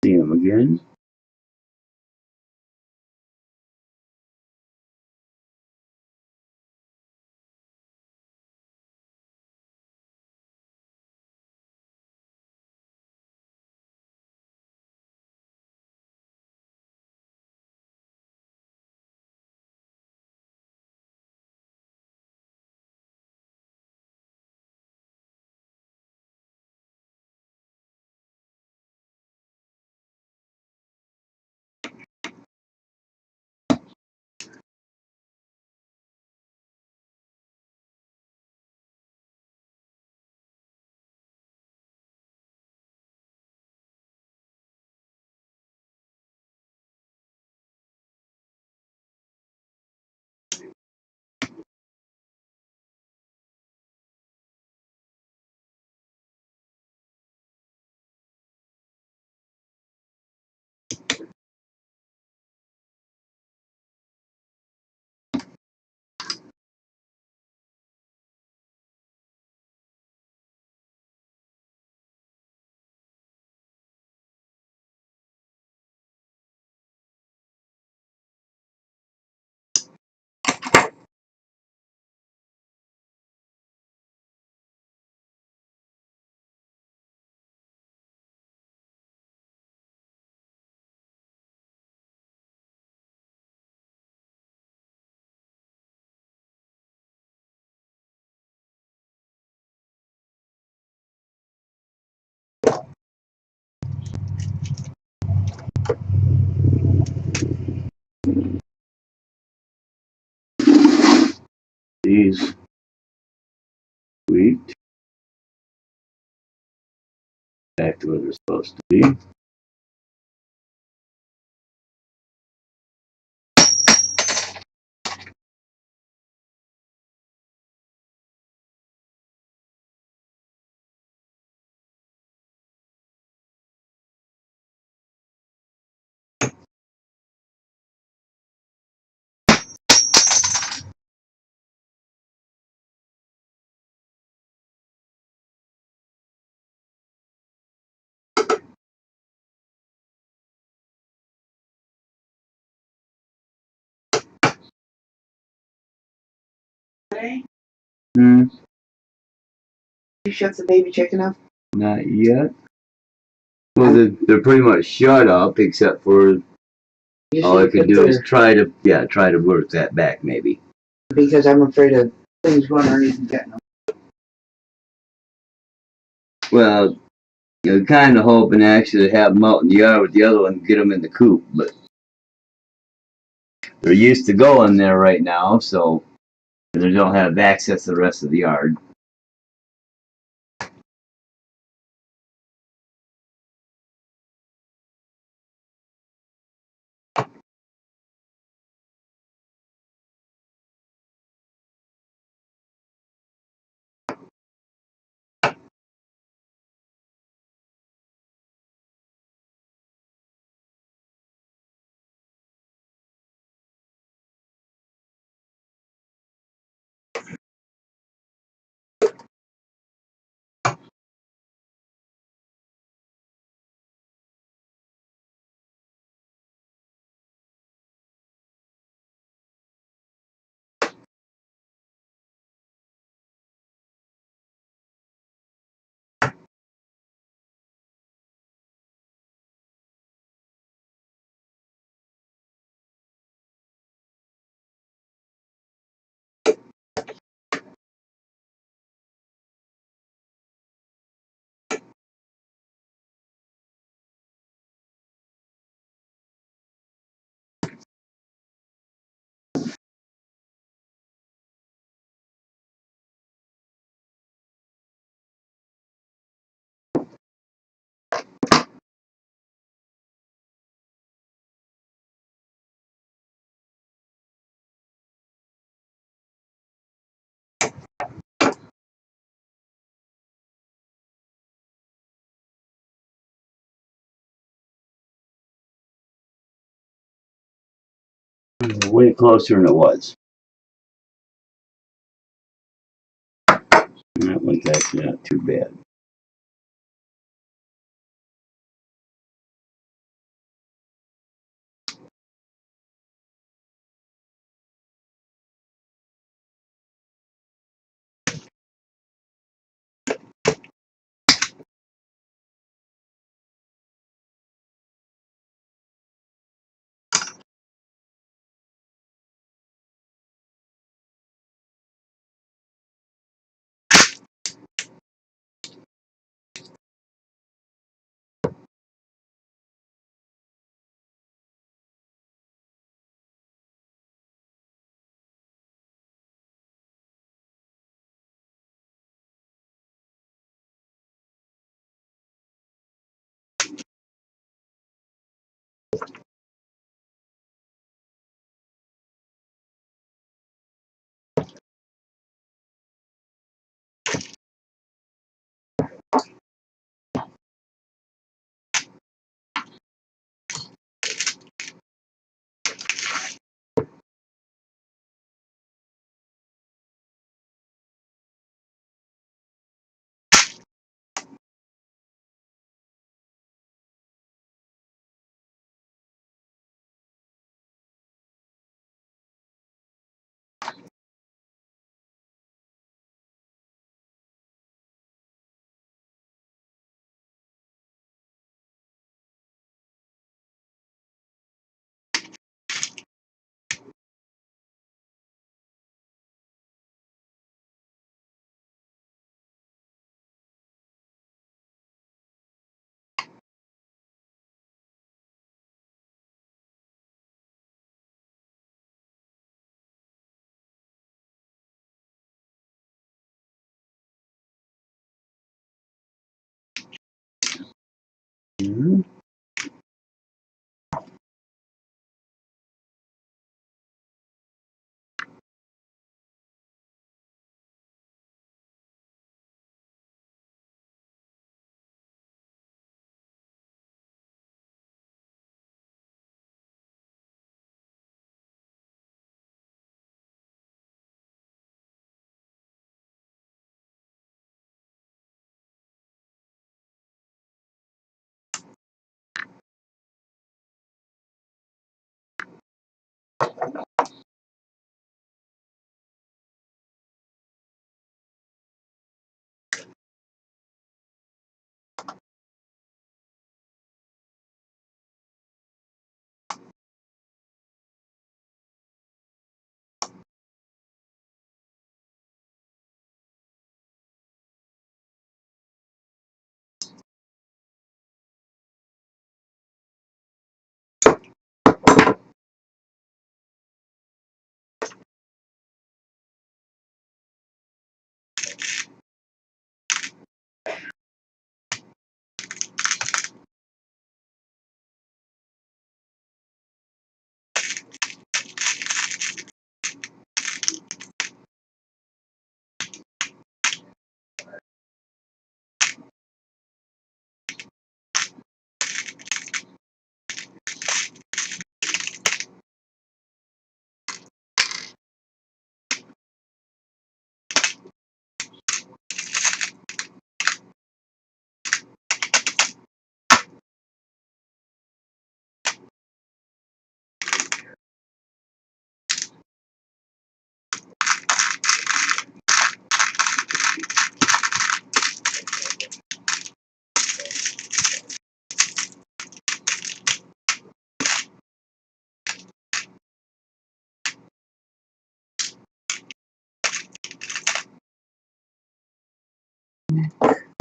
see him again. These tweaked back to where they're supposed to be. You shut the baby chicken up? Not yet. Well, they're pretty much shut up, except for all I could do is try to work that back, maybe. Because I'm afraid of things going underneath and getting them. Well, you're kind of hoping actually to have them out in the yard with the other one and get them in the coop, but they're used to going there right now, so they don't have access to the rest of the yard. Way closer than it was. That one's actually not too bad. Mhm.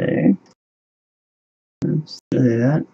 Okay, that's that.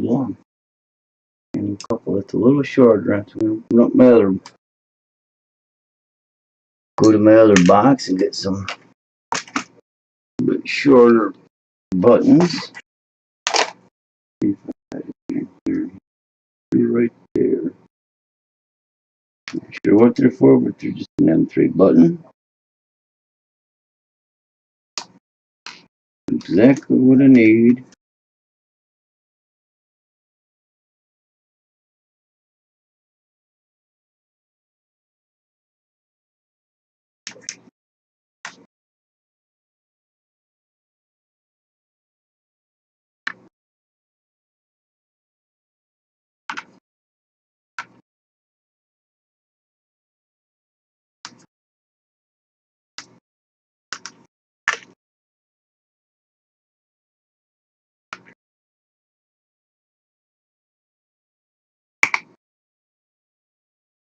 Long. And a couple that's a little shorter. I'm going to open up my other, go to my other box and get some bit shorter buttons. Right there. Not sure what they're for, but they're just an M3 button. Exactly what I need.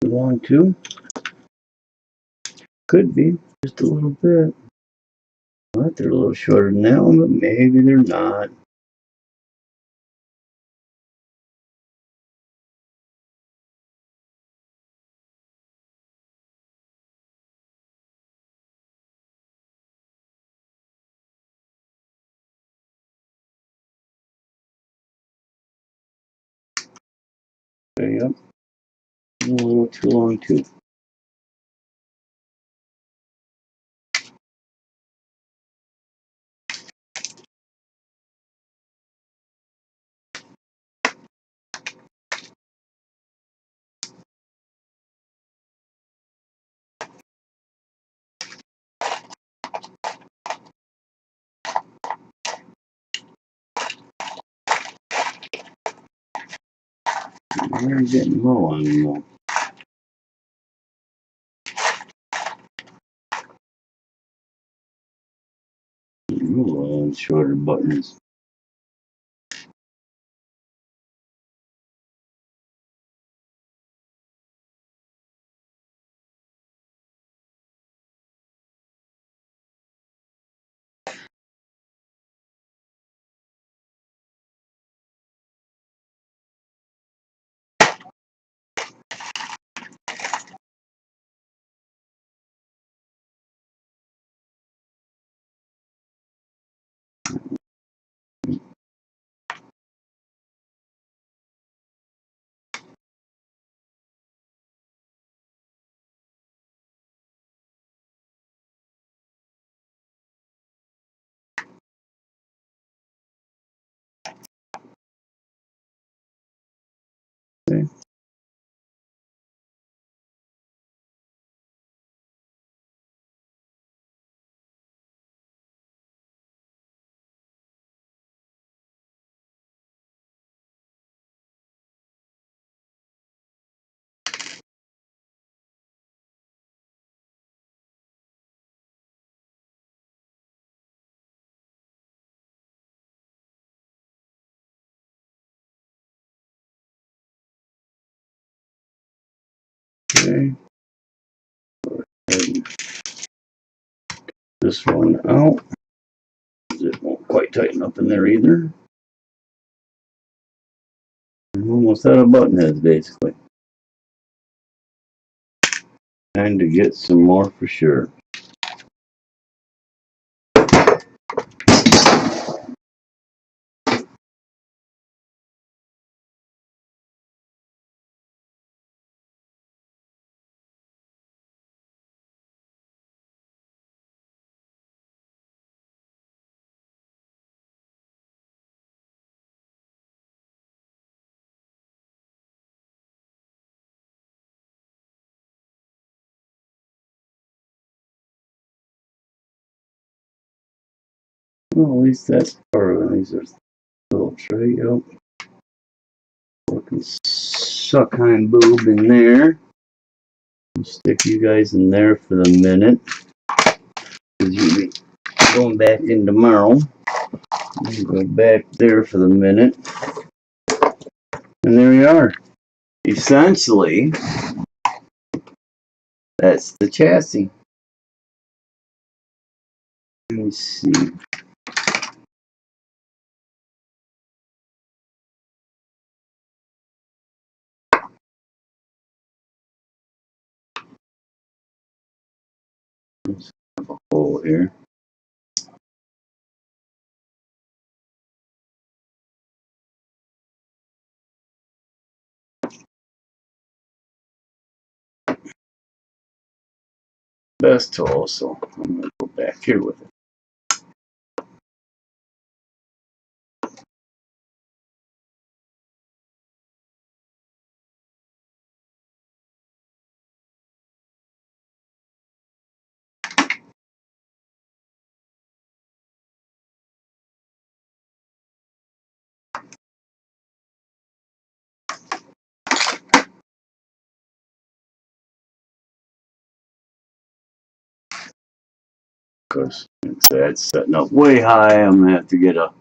Long too. Could be just a little bit. Well, they're a little shorter than that one, but maybe they're not. Okay, Yep. A little too long too. We're getting low on them though. Real on shorter buttons. Okay. Okay. And this one out. It won't quite tighten up in there either. I'm almost out of button heads basically. Time to get some more for sure. Well, at least that's part of it. These are little tray. Yep. Fucking suck hind boob in there. I'll stick you guys in there for the minute. Because you'll be going back in tomorrow. You go back there for the minute. And there we are. Essentially, that's the chassis. Let me see. Let's have a hole here. Best tool, so I'm going to go back here with it. Because that's setting up way high. I'm going to have to get a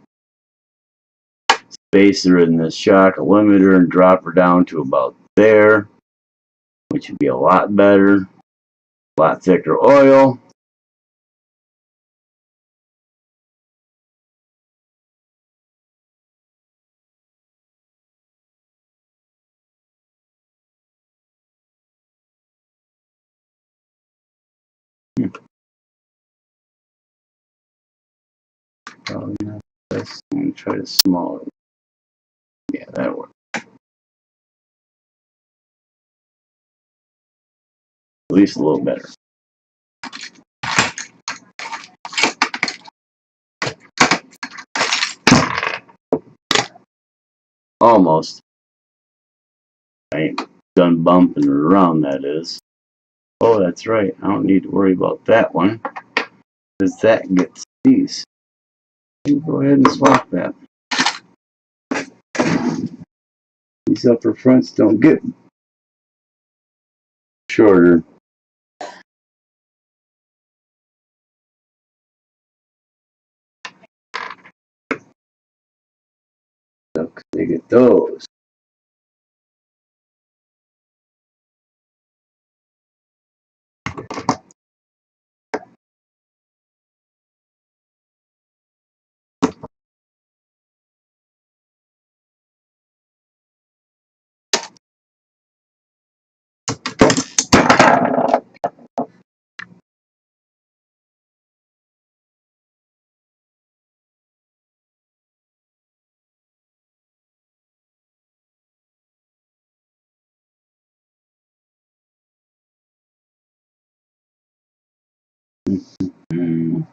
spacer in the shock limiter and drop her down to about there, which would be a lot better. A lot thicker oil. Probably not the best. I'm going to try the smaller one. Yeah, that works. At least a little better. Almost. I ain't done bumping around, that is. Oh, that's right. I don't need to worry about that one, because that gets these. Go ahead and swap that. These upper fronts don't get shorter. So they get those. Mm.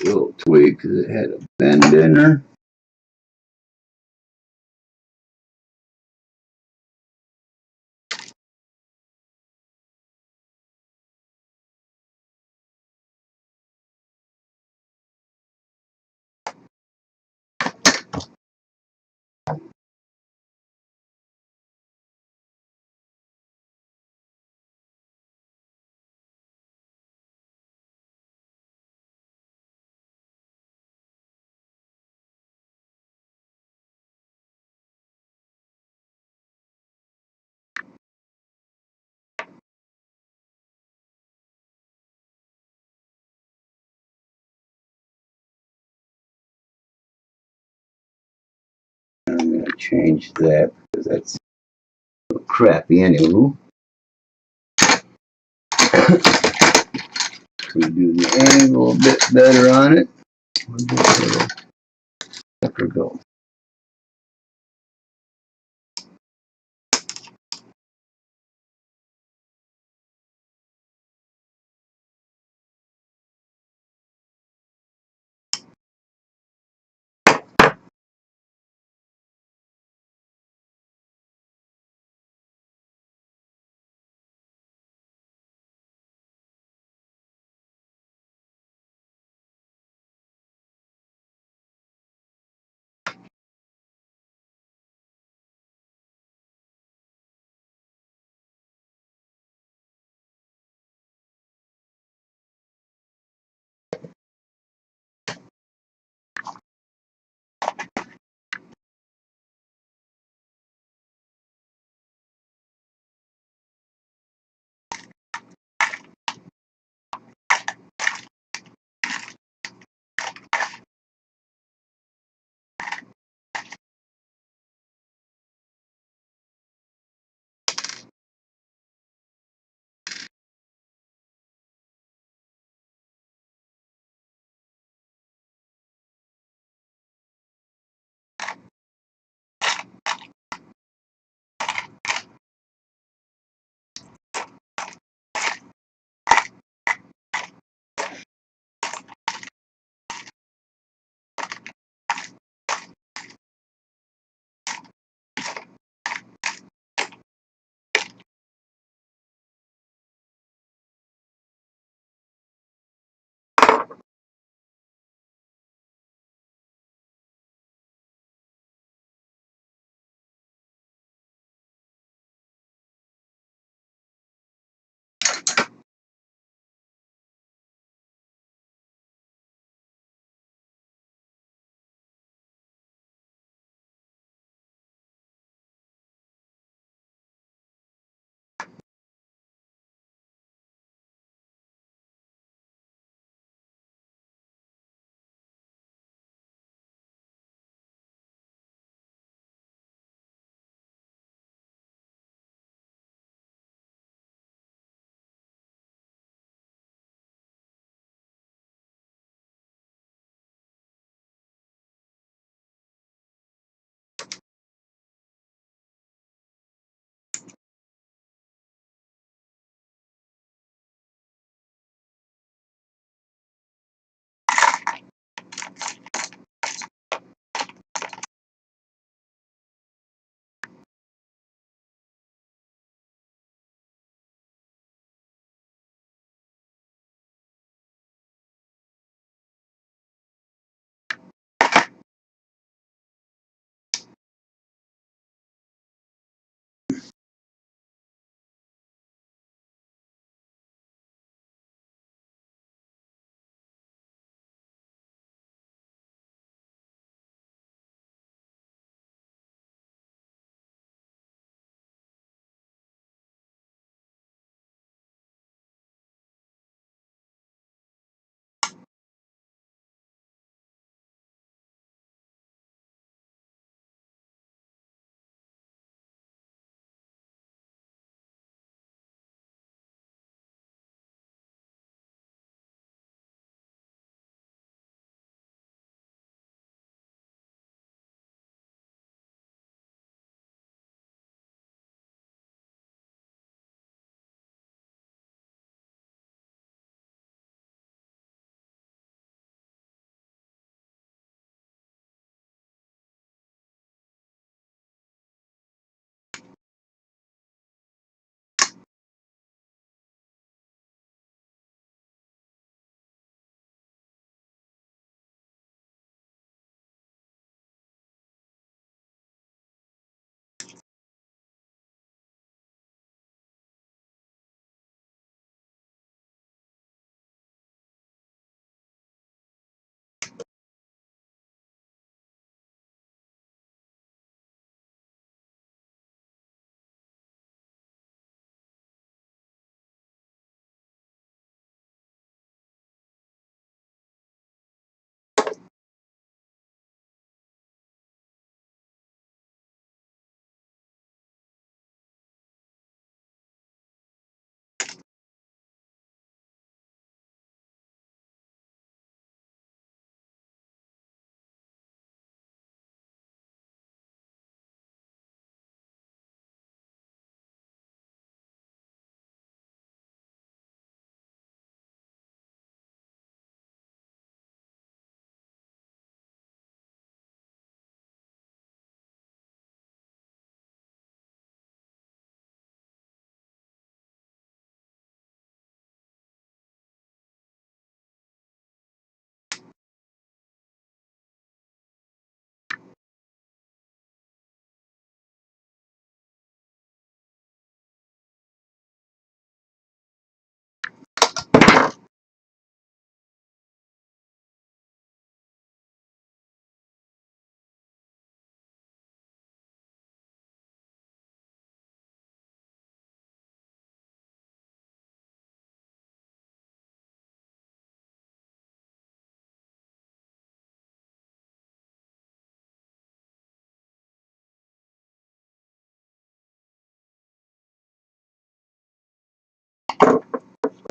Little twig because it had a bend in her. I'm going to change that because that's a little crappy anyway. We do the angle a bit better on it. We'll just let her go.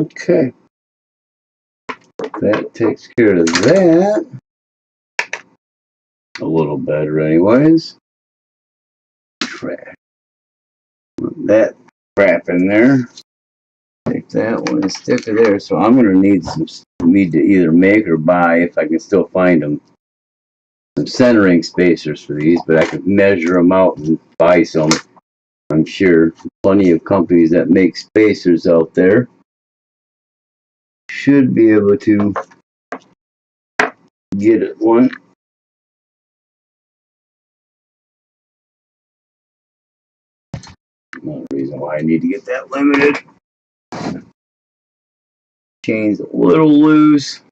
Okay. That takes care of that. A little better anyways. Trash. That crap in there. Take that one and stick it there. So I'm going to need to either make or buy, if I can still find them, some centering spacers for these, but I could measure them out and buy some. I'm sure plenty of companies that make spacers out there should be able to get it one. No reason why I need to get that limited. Chain's a little loose.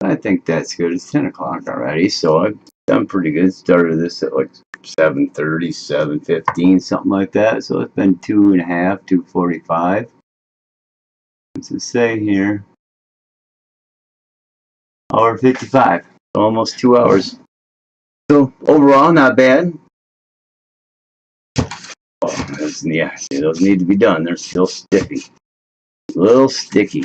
I think that's good. It's 10 o'clock already, so I've done pretty good. Started this at like 7:30, 7:15, something like that. So it's been 2.5, 2:45. What's it say here? Hour 55. Almost 2 hours. So overall, not bad. Oh, yeah, those need to be done. They're still sticky. A little sticky.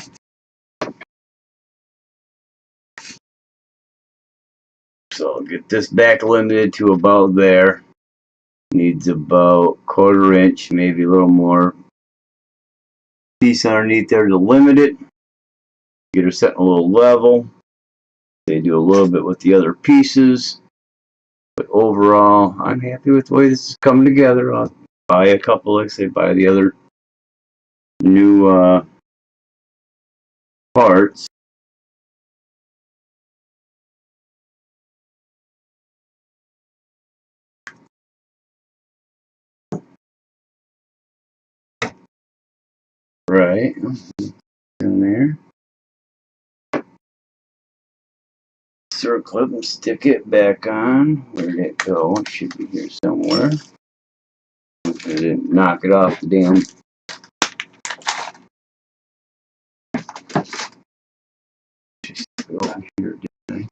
So I'll get this back limited to about there. Needs about 1/4 inch, maybe a little more piece underneath there to limit it. Get her set a little level. They do a little bit with the other pieces. But overall, I'm happy with the way this is coming together. I'll buy a couple, like I say, buy the other new parts. Right. In there. Circle it and stick it back on. Where did it go? It should be here somewhere. I didn't knock it off the damn. Just go here, didn't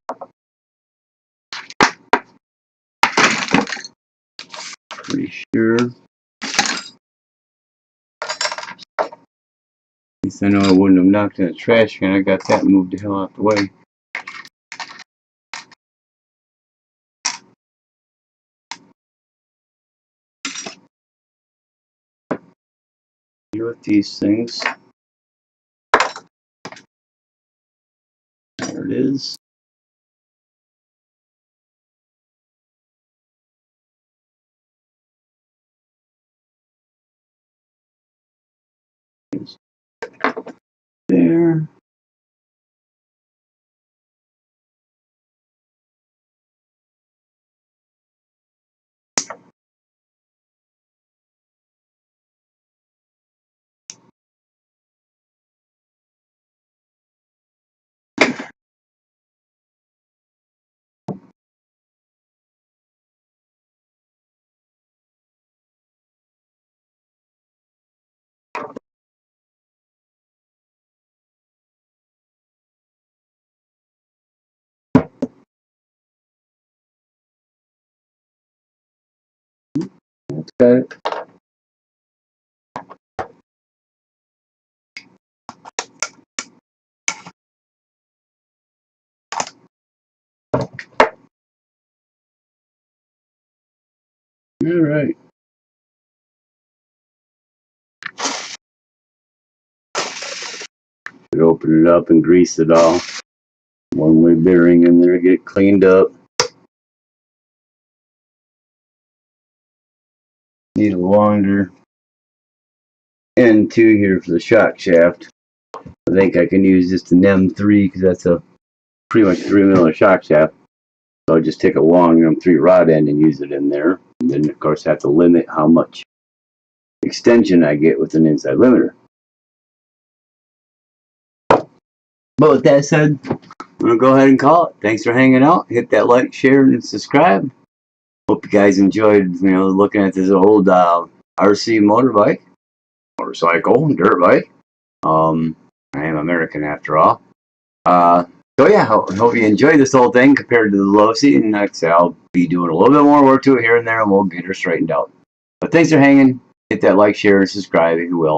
I? Pretty sure. At least I know I wouldn't have knocked in the trash can. I got that moved the hell out the way. With these things. There it is. There. That's got it. All right. Open it up and grease it all. One-way bearing in there, get cleaned up. Need a longer end too here for the shock shaft. I think I can use just an M3 because that's a pretty much 3mm shock shaft. So I'll just take a long M3 rod end and use it in there. And then of course I have to limit how much extension I get with an inside limiter. But with that said, I'm going to go ahead and call it. Thanks for hanging out. Hit that like, share, and subscribe. Hope you guys enjoyed, looking at this old RC motorbike, motorcycle, dirt bike. I am American after all. So yeah, hope you enjoyed this whole thing compared to the LOSI. And like I say, I'll be doing a little bit more work to it here and there, and we'll get her straightened out. But thanks for hanging. Hit that like, share, and subscribe if you will.